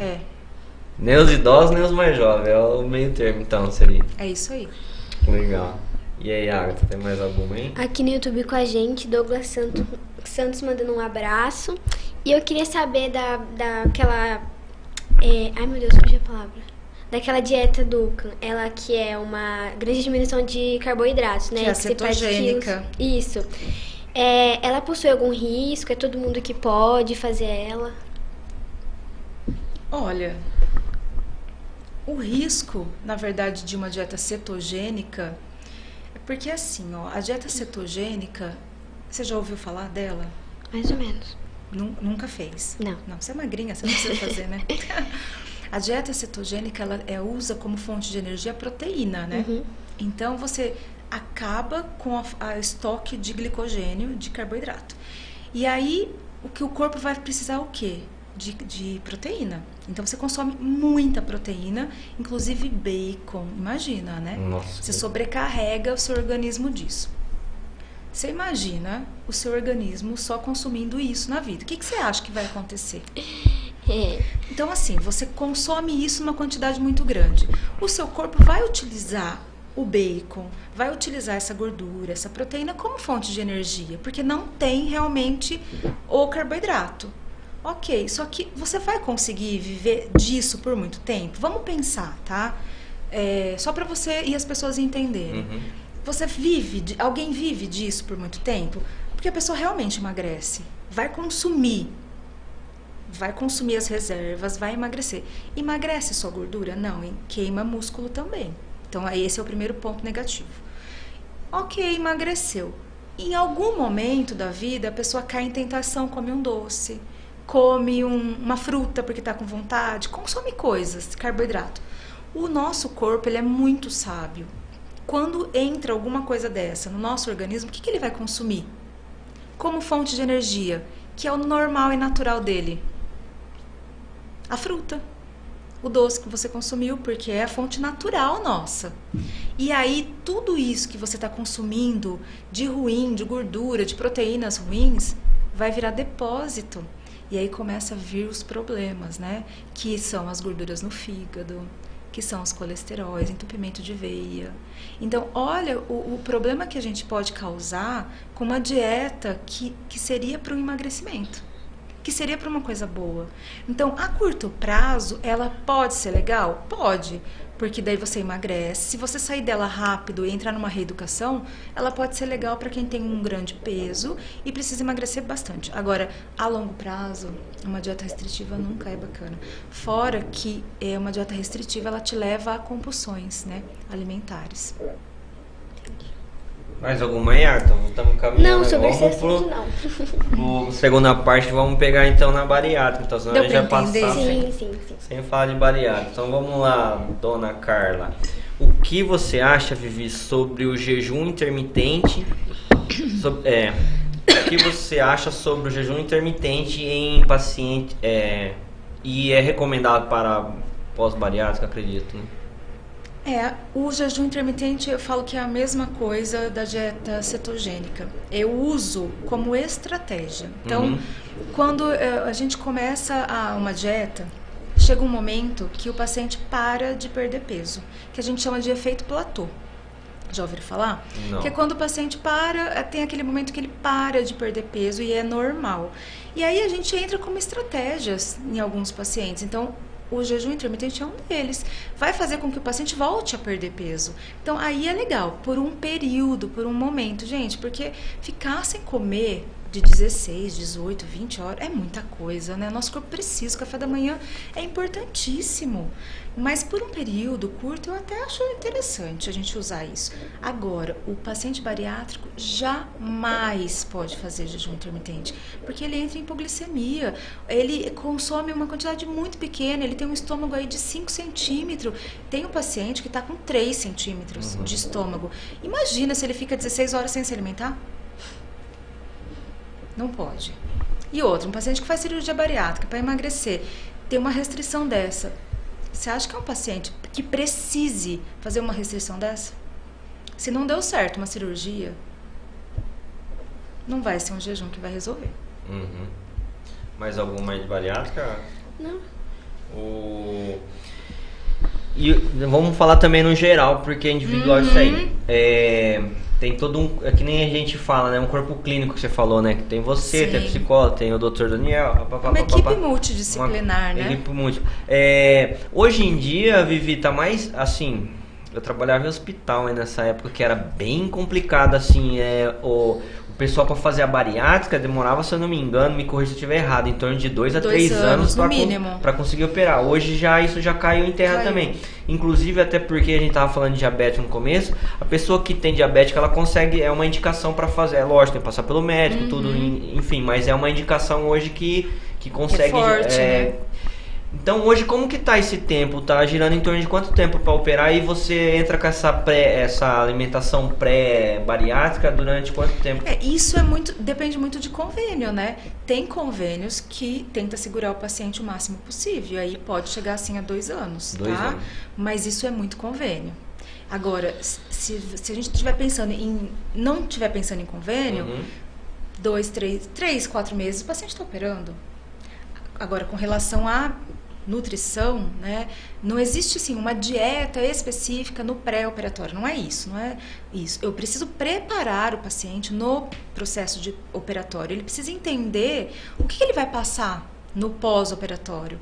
A: Nem os idosos, nem os mais jovens. É o meio termo, então, seria.
C: É isso aí.
A: Legal. E aí, Agatha, tem mais alguma aí?
B: Aqui no YouTube com a gente, Douglas Santos mandando um abraço. E eu queria saber daquela... ai, meu Deus, fugiu a palavra. Daquela dieta Dukan, ela que é uma grande diminuição de carboidratos, né?
C: Que é a cetogênica.
B: Isso. Ela possui algum risco? É todo mundo que pode fazer ela?
C: Olha, o risco, na verdade, de uma dieta cetogênica é porque assim, a dieta cetogênica, você já ouviu falar dela?
B: Mais ou menos.
C: Nunca fez?
B: Não.
C: Não, você é magrinha, você não precisa fazer, né? A dieta cetogênica, ela usa como fonte de energia a proteína, né? Então, você acaba com a estoque de glicogênio, de carboidrato. E aí, o corpo vai precisar o quê? De proteína. Então, você consome muita proteína, inclusive bacon. Imagina, né?
A: Nossa.
C: Você sobrecarrega o seu organismo disso. Você imagina o seu organismo só consumindo isso na vida. O que você acha que vai acontecer? Então, assim, você consome isso numa quantidade muito grande. O seu corpo vai utilizar o bacon, vai utilizar essa gordura, essa proteína como fonte de energia, porque não tem realmente o carboidrato. Ok, só que você vai conseguir viver disso por muito tempo? Vamos pensar, tá? Só para você e as pessoas entenderem. Alguém vive disso por muito tempo? Porque a pessoa realmente emagrece, vai consumir as reservas, vai emagrecer. Emagrece só gordura? Não, queima músculo também. Então, esse é o primeiro ponto negativo. Ok, emagreceu. Em algum momento da vida, a pessoa cai em tentação, come um doce, come uma fruta porque está com vontade, consome coisas, carboidrato. O nosso corpo, ele é muito sábio. Quando entra alguma coisa dessa no nosso organismo, o que ele vai consumir? como fonte de energia, que é o normal e natural dele? A fruta, o doce que você consumiu, porque é a fonte natural nossa. E aí, tudo isso que você está consumindo de ruim, de gordura, de proteínas ruins, vai virar depósito. E aí começa a vir os problemas, né? Que são as gorduras no fígado, que são os colesteróis, entupimento de veia. Então, olha o problema que a gente pode causar com uma dieta que seria para o emagrecimento, que seria para uma coisa boa. Então, a curto prazo, ela pode ser legal? Pode, porque daí você emagrece. Se você sair dela rápido e entrar numa reeducação, ela pode ser legal para quem tem um grande peso e precisa emagrecer bastante. Agora, a longo prazo, uma dieta restritiva nunca é bacana. Fora que uma dieta restritiva, ela te leva a compulsões, né, alimentares.
A: Mais alguma, Ayrton? Estamos caminhando.
B: Não, sobre esse
A: vamos
B: assunto não.
A: Segunda parte, vamos pegar então na bariátrica. Então, senão
C: Deu
A: a gente
C: pra
A: vai
C: entender?
A: passar
B: Sim.
A: sem falar de bariátrica. Então vamos lá, dona Carla. O que você acha, Vivi, sobre o jejum intermitente? O que você acha sobre o jejum intermitente em paciente? E é recomendado para pós-bariátrica, acredito, né?
C: O jejum intermitente eu falo que é a mesma coisa da dieta cetogênica. Eu uso como estratégia. Então, quando a gente começa uma dieta, chega um momento que o paciente para de perder peso, que a gente chama de efeito platô. Já ouviram falar?
A: Não.
C: Que é quando o paciente tem aquele momento que ele para de perder peso e é normal. E aí a gente entra como estratégias em alguns pacientes. Então, o jejum intermitente é um deles. Vai fazer com que o paciente volte a perder peso. Então, aí é legal, por um período, por um momento. Gente, porque ficar sem comer de 16, 18, 20 horas é muita coisa, né? Nosso corpo precisa, o café da manhã é importantíssimo. Mas por um período curto, eu até acho interessante a gente usar isso. Agora, o paciente bariátrico jamais pode fazer jejum intermitente, porque ele entra em hipoglicemia, ele consome uma quantidade muito pequena, ele tem um estômago aí de 5 centímetros. Tem um paciente que está com 3 centímetros de estômago. Imagina se ele fica 16 horas sem se alimentar? Não pode. E outro, um paciente que faz cirurgia bariátrica para emagrecer, tem uma restrição dessa. Você acha que é um paciente que precise fazer uma restrição dessa? Se não deu certo uma cirurgia, não vai ser um jejum que vai resolver.
A: Mais alguma aí de bariátrica?
B: Não.
A: E vamos falar também no geral, porque é individual isso aí. Tem todo é que nem a gente fala, né? Um corpo clínico que você falou, né? Que tem você,
C: Sim.
A: tem a psicóloga, tem o Dr. Daniel.
C: Uma equipe multidisciplinar, né?
A: Equipe hoje em dia, Vivi, tá mais assim. Eu trabalhava em hospital nessa época que era bem complicado, assim. O pessoal para fazer a bariátrica demorava, se eu não me engano, me corrija se eu estiver errado, em torno de 2 a 3 anos para conseguir operar. Hoje isso já caiu em terra também. Inclusive, até porque a gente tava falando de diabetes no começo, a pessoa que tem diabetes, ela consegue, é uma indicação para fazer, lógico, tem que passar pelo médico, tudo, enfim, mas é uma indicação hoje que consegue...
C: É forte, né?
A: Então hoje como que tá esse tempo? Tá girando em torno de quanto tempo para operar e você entra com essa alimentação pré-bariátrica durante quanto tempo?
C: Isso depende muito de convênio, né? Tem convênios que tenta segurar o paciente o máximo possível, aí pode chegar assim a 2 anos,
A: 2 anos.
C: Mas isso é muito convênio. Agora, se a gente não estiver pensando em convênio, 2, 3, 4 meses, o paciente está operando. Agora, com relação à nutrição, né, não existe assim uma dieta específica no pré-operatório, não é isso. Eu preciso preparar o paciente no processo de operatório, ele precisa entender o que ele vai passar no pós-operatório.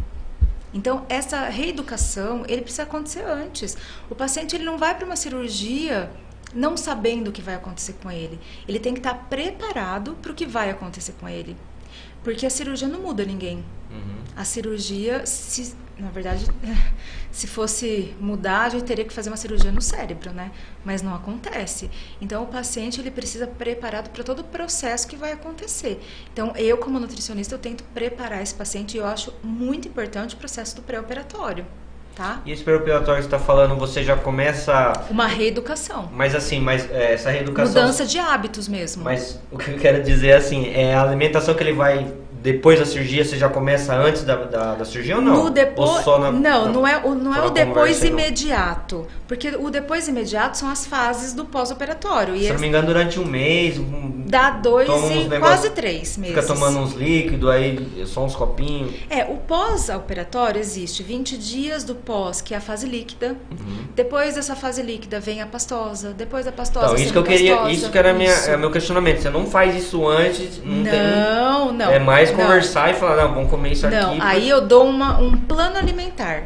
C: Então, essa reeducação, ele precisa acontecer antes. O paciente ele não vai para uma cirurgia não sabendo o que vai acontecer com ele. Ele tem que estar preparado para o que vai acontecer com ele. Porque a cirurgia não muda ninguém. A cirurgia, na verdade, se fosse mudar, a gente teria que fazer uma cirurgia no cérebro, né? Mas não acontece. Então, o paciente ele precisa preparado para todo o processo que vai acontecer. Então, eu como nutricionista, eu tento preparar esse paciente e eu acho muito importante o processo do pré-operatório. tá?
A: E esse perioperatório que você está falando, você já começa...
C: Uma reeducação.
A: Mas assim, essa reeducação...
C: Mudança de hábitos mesmo.
A: Mas o que eu quero dizer é assim, a alimentação que ele vai... Depois da cirurgia, você já começa antes da cirurgia ou não?
C: No depois,
A: ou só
C: não é o depois
A: não?
C: imediato. Porque o depois imediato são as fases do pós-operatório.
A: Se não me engano, durante um mês...
C: Dá 2 e quase 3 meses.
A: Fica tomando uns líquidos, aí só uns copinhos.
C: O pós-operatório existe 20 dias do pós, que é a fase líquida. Depois dessa fase líquida vem a pastosa. Depois da pastosa
A: então, isso que eu queria, isso que era meu questionamento. Você não faz isso antes?
C: Não.
A: É mais conversar e falar, não, vamos comer isso aqui.
C: Não, aí eu dou um plano alimentar.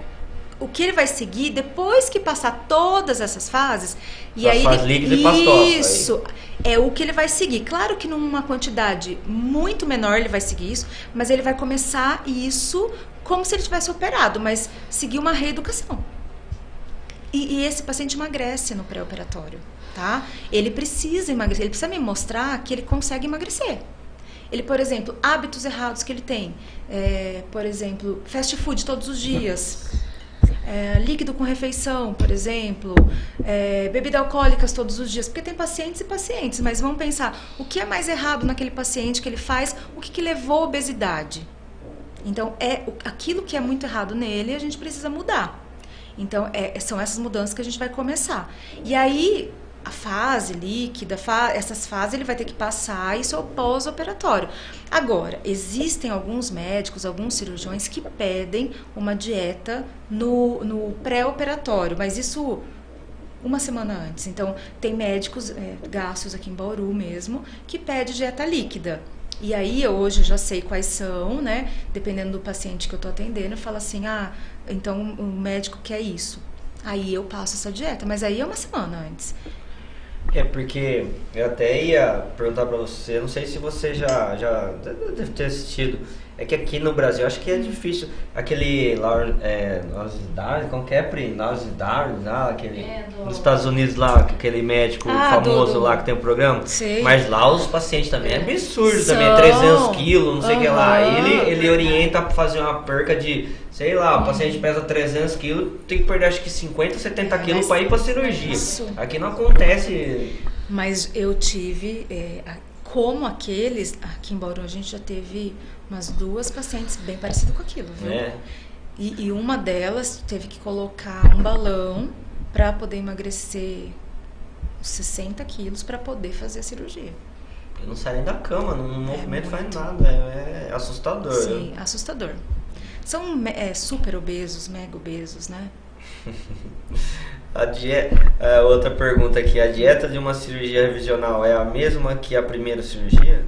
C: O que ele vai seguir depois que passar todas essas fases, e aí
A: fase líquida e pastosa.
C: Isso é o que ele vai seguir. Claro que numa quantidade muito menor ele vai seguir isso, mas ele vai começar isso como se ele tivesse operado, mas seguir uma reeducação. E esse paciente emagrece no pré-operatório, tá? Ele precisa emagrecer, ele precisa me mostrar que ele consegue emagrecer. Ele, por exemplo, hábitos errados que ele tem, por exemplo, fast food todos os dias. Líquido com refeição, por exemplo, bebida alcoólicas todos os dias, porque tem pacientes e pacientes, mas vamos pensar, o que é mais errado naquele paciente que ele faz, o que levou à obesidade? Então, aquilo que é muito errado nele, a gente precisa mudar. Então, são essas mudanças que a gente vai começar. E aí, a fase líquida, essas fases ele vai ter que passar, isso é o pós-operatório. Agora, existem alguns médicos, alguns cirurgiões que pedem uma dieta no pré-operatório, mas isso uma semana antes. Então, tem médicos, gastos aqui em Bauru mesmo, que pedem dieta líquida. E aí, hoje eu já sei quais são, né? Dependendo do paciente que eu tô atendendo, eu falo assim, então o médico quer isso. Aí eu passo essa dieta, mas aí é uma semana antes.
A: Porque eu até ia perguntar pra você, não sei se você já deve ter assistido, é que aqui no Brasil acho que é difícil, aquele como que é, Pri? Nos Estados Unidos lá, aquele médico famoso lá que tem um programa,
C: Sei.
A: Mas lá os pacientes também é absurdo também, 300 quilos, não sei o que lá, ele orienta pra fazer uma perca de, sei lá, o paciente pesa 300 quilos, tem que perder acho que 50, 70 quilos pra ir pra cirurgia. Aqui não acontece.
C: Mas eu tive, como aqueles, aqui em Bauru a gente já teve umas 2 pacientes bem parecidas com aquilo, viu? E uma delas teve que colocar um balão pra poder emagrecer 60 quilos pra poder fazer a cirurgia.
A: Eu não saio nem da cama, não movimento faz nada, é assustador.
C: Sim, assustador. São super obesos, mega obesos, né?
A: Outra pergunta aqui, a dieta de uma cirurgia revisional é a mesma que a primeira cirurgia?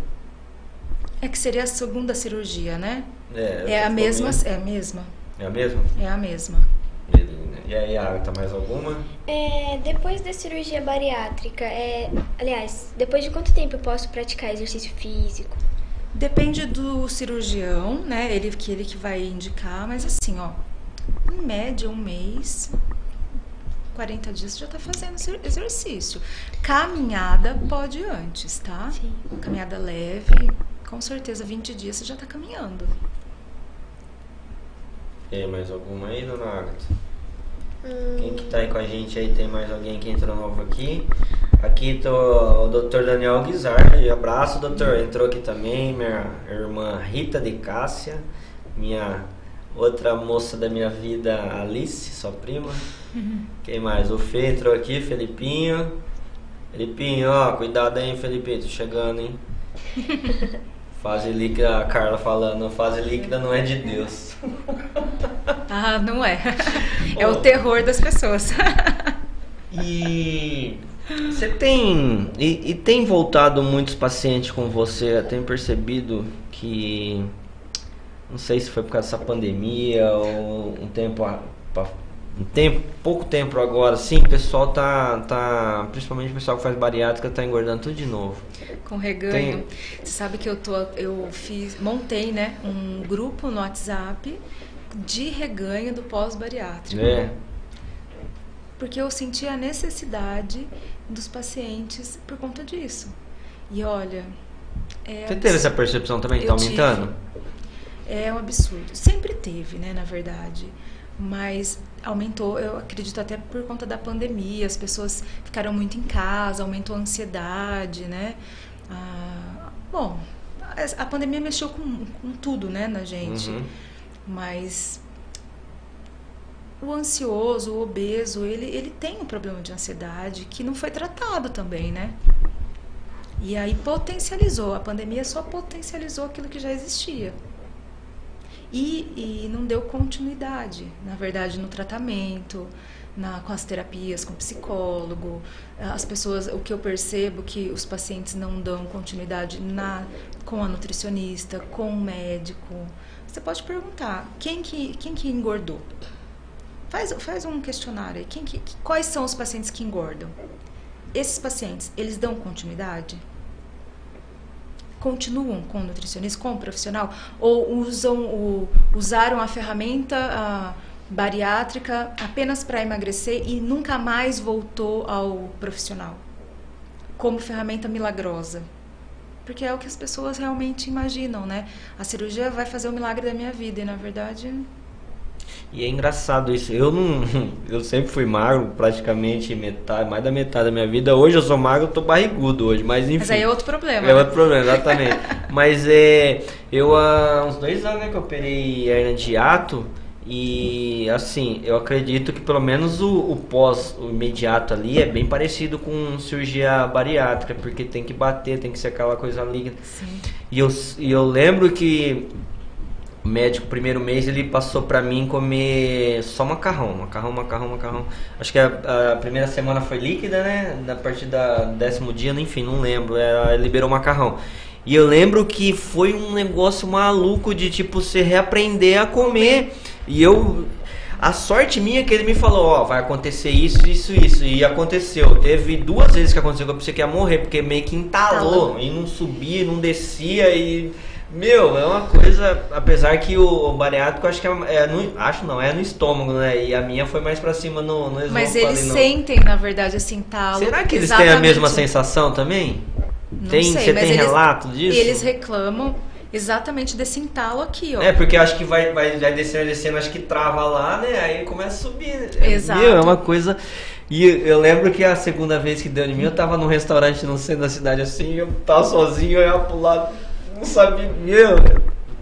C: Que seria a segunda cirurgia, né?
A: É a mesma?
C: É a mesma.
A: É a mesma?
C: É a mesma.
A: E aí, Agatha, mais alguma?
B: Depois da cirurgia bariátrica, aliás, depois de quanto tempo eu posso praticar exercício físico?
C: Depende do cirurgião, né? Ele que vai indicar, mas assim, em média, 1 mês, 40 dias você já tá fazendo exercício. Caminhada pode ir antes, tá?
B: Sim.
C: Caminhada leve, com certeza 20 dias você já tá caminhando.
A: Tem mais alguma aí, dona Agatha? Quem que tá aí com a gente aí? Tem mais alguém que entrou novo aqui? Aqui tô o Dr. Daniel Guizardi. Abraço, doutor. Entrou aqui também minha irmã Rita de Cássia, minha outra moça da minha vida, Alice, sua prima. Quem mais? O Fê entrou aqui, Felipinho. Felipinho, cuidado aí, Felipinho, tô chegando, hein? Fase líquida, a Carla falando, fase líquida não é de Deus.
C: Não é. É o terror das pessoas.
A: E você tem tem voltado muitos pacientes com você, tem percebido que, não sei se foi por causa dessa pandemia ou pouco tempo agora, sim, o pessoal principalmente o pessoal que faz bariátrica tá engordando tudo de novo.
C: Com reganho. Você sabe que montei, né, um grupo no WhatsApp de reganho do pós-bariátrico. Porque eu senti a necessidade dos pacientes por conta disso. E olha...
A: Você teve essa percepção também que tá aumentando?
C: É um absurdo. Sempre teve, né, na verdade. mas aumentou, eu acredito até por conta da pandemia, as pessoas ficaram muito em casa, aumentou a ansiedade, né? Bom, a pandemia mexeu com tudo, né, na gente. Mas o ansioso, o obeso, ele tem um problema de ansiedade que não foi tratado também, né? E aí potencializou, a pandemia só potencializou aquilo que já existia. E não deu continuidade, na verdade, no tratamento, com as terapias, com o psicólogo. As pessoas, o que eu percebo que os pacientes não dão continuidade com a nutricionista, com o médico. Você pode perguntar, quem que engordou? Faz um questionário aí. Quais são os pacientes que engordam? Esses pacientes, eles dão continuidade? Continuam com o nutricionista, com o profissional? Ou usaram a ferramenta bariátrica apenas para emagrecer e nunca mais voltou ao profissional? Como ferramenta milagrosa. Porque é o que as pessoas realmente imaginam, né? A cirurgia vai fazer o milagre da minha vida e, na verdade...
A: E é engraçado isso. Eu sempre fui magro, praticamente mais da metade da minha vida. Hoje eu sou magro, eu tô barrigudo hoje, mas enfim.
C: Mas aí é outro problema.
A: É outro problema, exatamente. Mas eu há uns 2 anos, né, que eu operei hernia de hiato. E assim, eu acredito que pelo menos o imediato ali é bem parecido com cirurgia bariátrica, porque tem que bater, tem que ser aquela coisa líquida.
C: Sim.
A: E eu lembro que o médico, primeiro mês, ele passou pra mim comer só macarrão. Acho que a primeira semana foi líquida, né? A partir do 10º dia, enfim, não lembro. Liberou macarrão. E eu lembro que foi um negócio maluco de, tipo, você reaprender a comer. E a sorte minha é que ele me falou, vai acontecer isso. E aconteceu. Teve 2 vezes que aconteceu que eu pensei que ia morrer, porque meio que entalou. E não subia, não descia e... Meu, é uma coisa, apesar que o bariátrico acho que é no estômago, né? E a minha foi mais pra cima no esôfago.
C: Mas eles sentem, na verdade, esse entalo.
A: Será que eles têm a mesma sensação também?
C: Não sei,
A: você tem relato disso?
C: Eles reclamam exatamente desse entalo aqui, ó.
A: Porque eu acho que vai descendo, acho que trava lá, né? Aí começa a subir, né?
C: Exato.
A: Meu, é uma coisa... E eu lembro que a segunda vez que deu em mim, eu tava num restaurante no centro da cidade assim, eu tava sozinho, eu ia pro lado... Não sabia,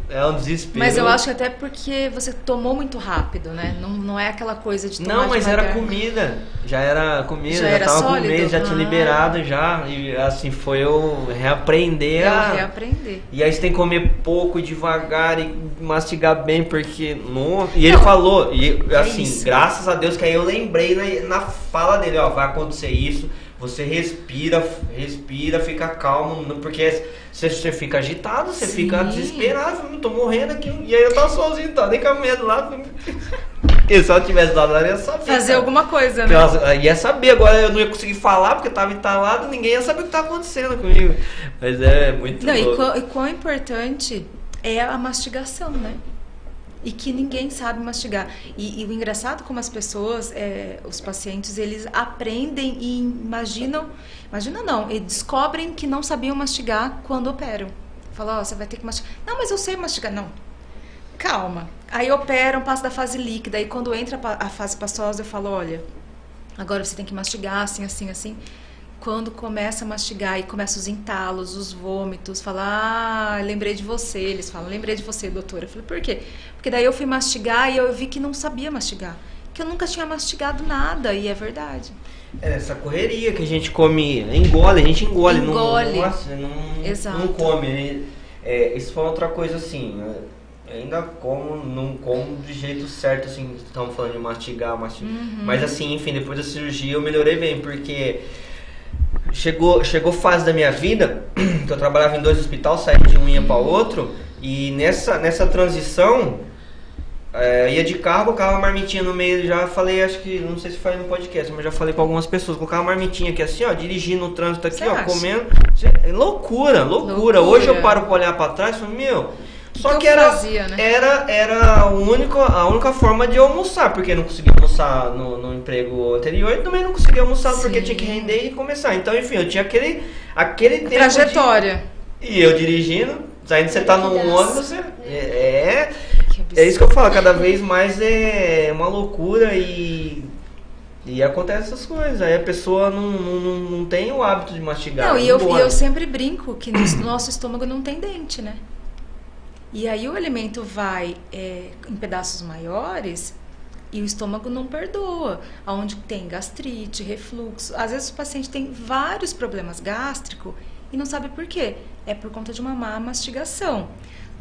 A: é um desespero.
C: Mas eu acho até porque você tomou muito rápido, né? Não é aquela coisa de tomar
A: Não, mas
C: devagar.
A: era comida. Já era comida,
C: Já
A: já
C: era
A: tava
C: sólido?
A: com mês, já tinha liberado já. E assim, foi eu reaprender
C: reaprender.
A: E aí você tem que comer pouco, devagar e mastigar bem, porque... E ele falou, e assim, graças a Deus que aí eu lembrei na fala dele, vai acontecer isso. Você respira, fica calmo, porque você fica agitado, você fica desesperado, eu tô morrendo aqui, e aí eu tava sozinho, nem com a mulher do lado. E se ela tivesse dado lá, eu ia saber.
C: Fazer alguma coisa, né?
A: Eu ia saber, agora eu não ia conseguir falar, porque eu tava entalado, ninguém ia saber o que tá acontecendo comigo. Mas é muito louco.
C: E quão importante é a mastigação, né? E que ninguém sabe mastigar. E o engraçado como as pessoas, os pacientes, eles aprendem e imaginam não, e descobrem que não sabiam mastigar quando operam. Falam, você vai ter que mastigar. Não, mas eu sei mastigar. Não, calma. Aí operam, passa da fase líquida, e quando entra a fase pastosa, eu falo, olha, agora você tem que mastigar assim, assim, assim. Quando começa a mastigar e começam os entalos, os vômitos, fala, lembrei de você. Eles falam, lembrei de você, doutora. Eu falei, por quê? Porque daí eu fui mastigar e eu vi que não sabia mastigar. Que eu nunca tinha mastigado nada, e é verdade.
A: Essa correria que a gente come, a gente engole. Não come. Isso foi outra coisa assim, ainda não como de jeito certo, assim, estamos falando de mastigar. Mas assim, enfim, depois da cirurgia eu melhorei bem, porque... Chegou fase da minha vida que eu trabalhava em 2 hospitais, saí de um ia para outro, e nessa transição ia de carro, colocava uma marmitinha no meio. Já falei, acho que, não sei se falei no podcast, mas já falei para algumas pessoas, colocava uma marmitinha aqui assim, dirigindo no trânsito aqui, comendo. Loucura. Hoje eu paro para olhar para trás e falo, meu... Só que era a única forma de eu almoçar, porque eu não conseguia almoçar no emprego anterior, e também não conseguia almoçar porque tinha que render e começar. Então, enfim, eu tinha aquele tempo
C: trajetória.
A: E eu dirigindo, saindo, você tá no ônibus,
C: ônibus.
A: É isso que eu falo, cada vez mais é uma loucura e acontece essas coisas. Aí a pessoa não tem o hábito de mastigar.
C: Não, e eu sempre brinco que no nosso estômago não tem dente, né? E aí o alimento vai em pedaços maiores e o estômago não perdoa. Onde tem gastrite, refluxo. Às vezes o paciente tem vários problemas gástricos e não sabe por quê. É por conta de uma má mastigação.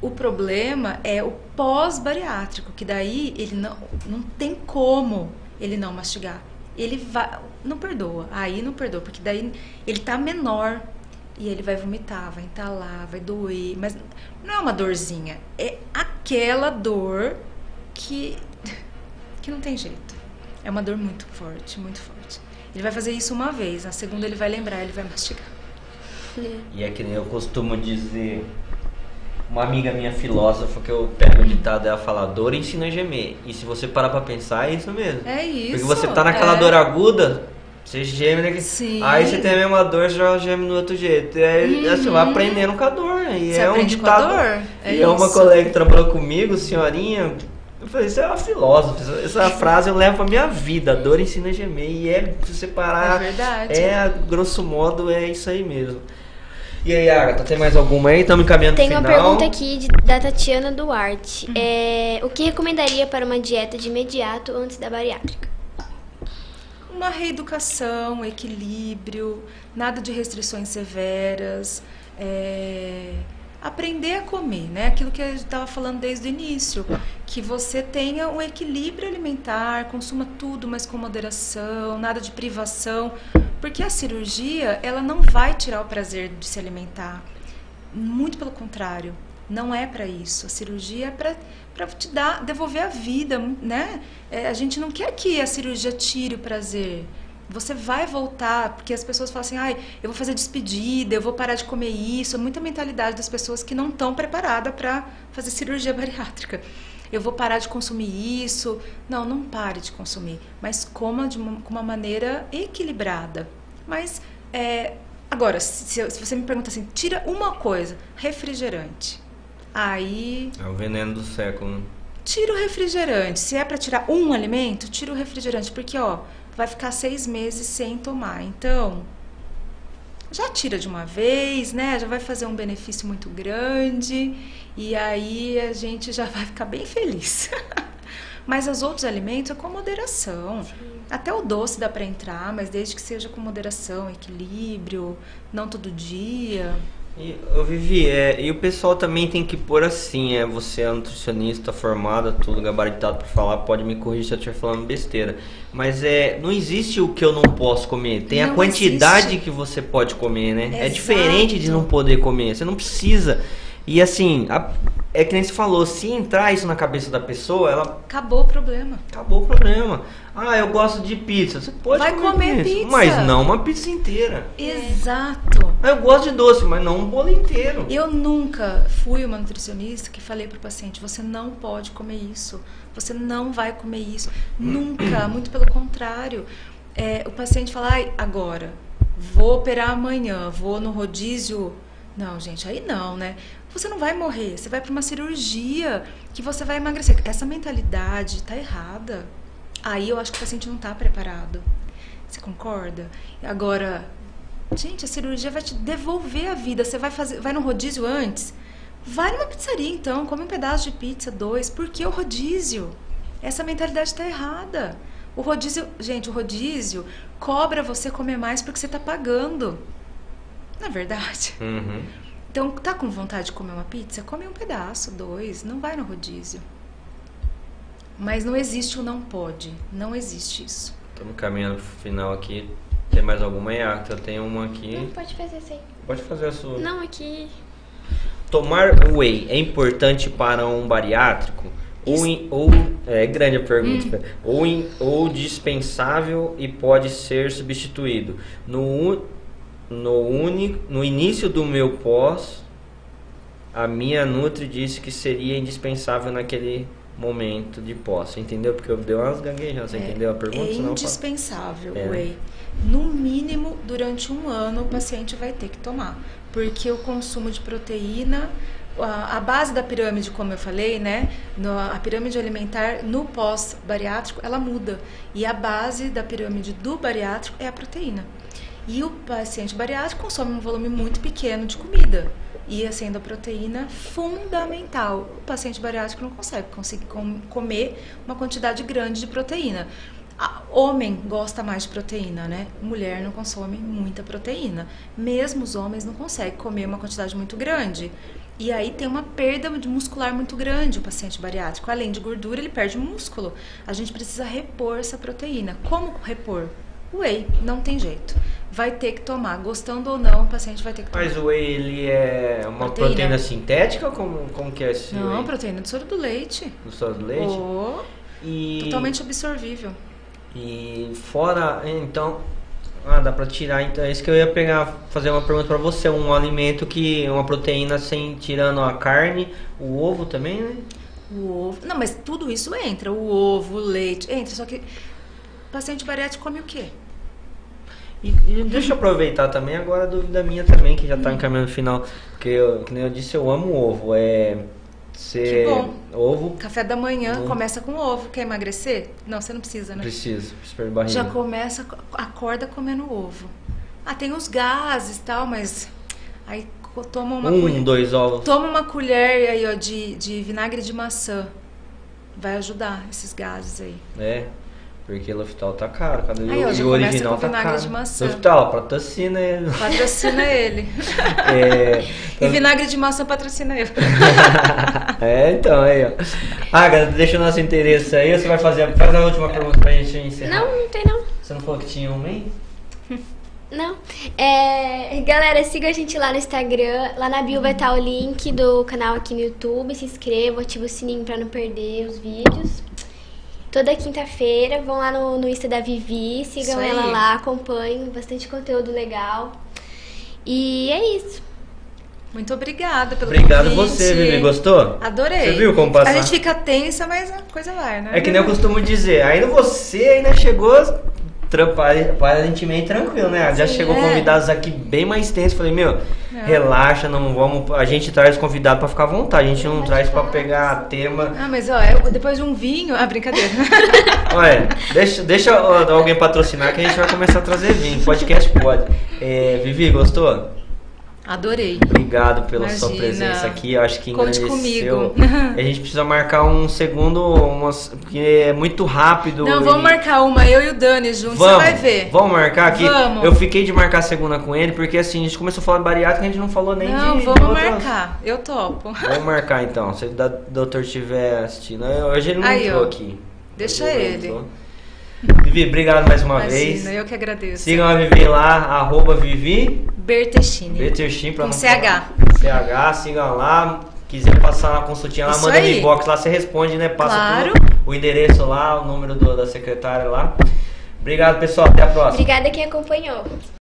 C: O problema é o pós-bariátrico, que daí ele não tem como ele não mastigar. Ele vai, não perdoa, aí não perdoa, porque daí ele tá menor e ele vai vomitar, vai entalar, vai doer, mas não é uma dorzinha, é aquela dor que não tem jeito. É uma dor muito forte, muito forte. Ele vai fazer isso uma vez, na segunda ele vai lembrar, ele vai mastigar.
A: E é que nem eu costumo dizer, uma amiga minha filósofa, que eu pego o ditado, ela fala, dor ensina a gemer. E se você parar pra pensar, é isso mesmo.
C: É isso.
A: Porque você tá naquela dor aguda, você geme, né?
C: Sim.
A: Aí você tem a mesma dor, você já geme no outro jeito. E aí você vai aprendendo com a dor. E
C: você
A: é
C: aprende
A: um ditado.
C: com a dor?
A: E é uma colega que trabalhou comigo, senhorinha. Eu falei, isso é uma filósofa. Essa frase eu levo pra minha vida. A dor ensina a gemer. E se você parar.
C: É verdade.
A: Grosso modo, é isso aí mesmo. E aí, Agatha, tem mais alguma aí? Estamos encaminhando pro final.
B: Tem uma pergunta aqui da Tatiana Duarte. O que recomendaria para uma dieta de imediato antes da bariátrica?
C: Uma reeducação, equilíbrio, nada de restrições severas, aprender a comer, né? Aquilo que a gente estava falando desde o início, que você tenha um equilíbrio alimentar, consuma tudo, mas com moderação, nada de privação, porque a cirurgia, ela não vai tirar o prazer de se alimentar, muito pelo contrário, não é para isso. A cirurgia é para te devolver a vida, né? A gente não quer que a cirurgia tire o prazer. Você vai voltar, porque as pessoas falam assim, eu vou fazer despedida, eu vou parar de comer isso. É muita mentalidade das pessoas que não estão preparadas para fazer cirurgia bariátrica. Eu vou parar de consumir isso. Não pare de consumir, mas coma com uma maneira equilibrada. Mas, agora, se você me pergunta assim, tira uma coisa, refrigerante. Aí...
A: É o veneno do século, né?
C: Tira o refrigerante. Se é para tirar um alimento, tira o refrigerante, porque, vai ficar 6 meses sem tomar. Então, já tira de uma vez, né? Já vai fazer um benefício muito grande e aí a gente já vai ficar bem feliz. Mas os outros alimentos é com moderação. Sim. Até o doce dá para entrar, mas desde que seja com moderação, equilíbrio, não todo dia.
A: Vivi, e o pessoal também tem que pôr assim, você é nutricionista formada, tudo gabaritado para falar, pode me corrigir se eu estiver falando besteira, mas não existe o que eu não posso comer, tem a quantidade que você pode comer, né? Exato. É diferente de não poder comer, você não precisa. E assim, é que nem você falou, se entrar isso na cabeça da pessoa, ela...
C: Acabou o problema.
A: Acabou o problema. Eu gosto de pizza. Você pode comer
C: pizza.
A: Mas não uma pizza inteira.
C: Exato.
A: Eu gosto de doce, mas não um bolo inteiro.
C: Eu nunca fui uma nutricionista que falei pro paciente, você não pode comer isso. Você não vai comer isso. Nunca. Muito pelo contrário. O paciente fala, agora, vou operar amanhã, vou no rodízio... Não, gente, aí não, né? Você não vai morrer, você vai para uma cirurgia que você vai emagrecer. Essa mentalidade tá errada. Aí eu acho que o paciente não tá preparado. Você concorda? Agora, gente, a cirurgia vai te devolver a vida. Você vai no rodízio antes? Vai numa pizzaria então, come um pedaço de pizza, 2. Por que o rodízio? Essa mentalidade tá errada. O rodízio cobra você comer mais porque você tá pagando. Não é verdade?
A: Uhum.
C: Então, tá com vontade de comer uma pizza? Come um pedaço, 2, não vai no rodízio. Mas não existe o não pode, não existe isso.
A: Estamos caminhando pro final aqui. Tem mais alguma aí? Eu tenho uma aqui.
B: Não, pode fazer essa aí.
A: Pode fazer a sua.
B: Não, aqui...
A: Tomar whey é importante para um bariátrico? Grande a pergunta. Ou dispensável e pode ser substituído? No início do meu pós, a minha nutri disse que seria indispensável naquele momento de pós. Você entendeu? Porque eu dei umas gaguejas. Você entendeu a pergunta?
C: É indispensável o whey. No mínimo, durante 1 ano, o paciente vai ter que tomar. Porque o consumo de proteína a base da pirâmide, como eu falei, né? A pirâmide alimentar no pós-bariátrico, ela muda. E a base da pirâmide do bariátrico é a proteína. E o paciente bariátrico consome um volume muito pequeno de comida. E sendo a proteína fundamental. O paciente bariátrico não consegue comer uma quantidade grande de proteína. Homem gosta mais de proteína, né? Mulher não consome muita proteína. Mesmo os homens não conseguem comer uma quantidade muito grande. E aí tem uma perda muscular muito grande o paciente bariátrico. Além de gordura, ele perde músculo. A gente precisa repor essa proteína. Como repor? Whey, não tem jeito. Vai ter que tomar, gostando ou não, o paciente vai ter que tomar.
A: Mas o whey, ele é uma proteína sintética? Como que é esse
C: Não,
A: whey?
C: proteína do soro do leite.
A: Do soro do leite?
C: Totalmente absorvível.
A: E fora, então... dá pra tirar, então é isso que eu ia fazer uma pergunta pra você. Um alimento uma proteína sem, tirando a carne, o ovo também, né?
C: O ovo, não, mas tudo isso entra. O ovo, o leite, entra, só que o paciente bariátrico come o quê?
A: E deixa eu aproveitar também agora a dúvida minha também, que já tá encaminhando no final. Porque, como eu disse, eu amo ovo.
C: Que bom.
A: Ovo.
C: Café da manhã começa com ovo. Quer emagrecer? Não, você não precisa, né?
A: Preciso perder barriga.
C: Já começa, acorda comendo ovo. Tem os gases e tal, mas aí toma uma colher.
A: 2 ovos.
C: Toma uma colher aí, ó, de vinagre de maçã. Vai ajudar esses gases aí.
A: Porque o Luftal tá caro.
C: Aí, ó, já
A: o
C: começa
A: original
C: com
A: tá
C: vinagre
A: caro.
C: de maçã.
A: Luftal, patrocina ele.
C: Patrocina ele. E vinagre de maçã patrocina ele.
A: Então, aí, ó. Galera, deixa o nosso interesse aí. Você vai faz a última pergunta pra gente encerrar.
B: Não tem não.
A: Você não falou que tinha um aí?
B: Não. Galera, siga a gente lá no Instagram. Lá na bio vai estar o link do canal aqui no YouTube. Se inscreva, ativa o sininho pra não perder os vídeos. Toda quinta-feira, vão lá no Insta da Vivi, sigam ela lá, acompanhem, bastante conteúdo legal. E é isso.
C: Muito obrigada pelo
A: Obrigado
C: convite.
A: Você, Vivi, gostou?
C: Adorei.
A: Você viu como passar?
C: A gente fica tensa, mas a coisa vai, né?
A: É que nem eu costumo dizer, você ainda chegou aparentemente tranquilo, né? Já chegou convidados aqui bem mais tensos. Falei, relaxa, não vamos. A gente traz convidado pra ficar à vontade. A gente não traz pra pegar tema.
C: Mas depois de um vinho. Brincadeira.
A: Olha, deixa alguém patrocinar que a gente vai começar a trazer vinho. Podcast pode. Vivi, gostou?
C: Adorei.
A: Obrigado pela sua presença aqui. Eu acho que
C: engrandeceu. Conte comigo.
A: A gente precisa marcar um segundo, porque é muito rápido.
C: Não, vamos marcar uma, eu e o Dani juntos, você vai ver.
A: Vamos marcar aqui?
C: Vamos.
A: Eu fiquei de marcar a segunda com ele, porque assim, a gente começou a falar de bariátrica e a gente não falou nem
C: Não, vamos marcar. Eu topo.
A: Vamos marcar então, se o doutor estiver assistindo. Hoje ele não entrou aqui.
C: Deixa ele.
A: Vivi, obrigado mais uma vez.
C: Eu que agradeço.
A: Sigam a Vivi lá, @Vivi
C: Bertechini.
A: Com
C: CH.
A: CH, sigam lá. Quiser passar uma consultinha lá, manda no inbox lá, você responde, né? Passa o endereço lá, o número da secretária lá. Obrigado, pessoal. Até a próxima.
B: Obrigada quem acompanhou.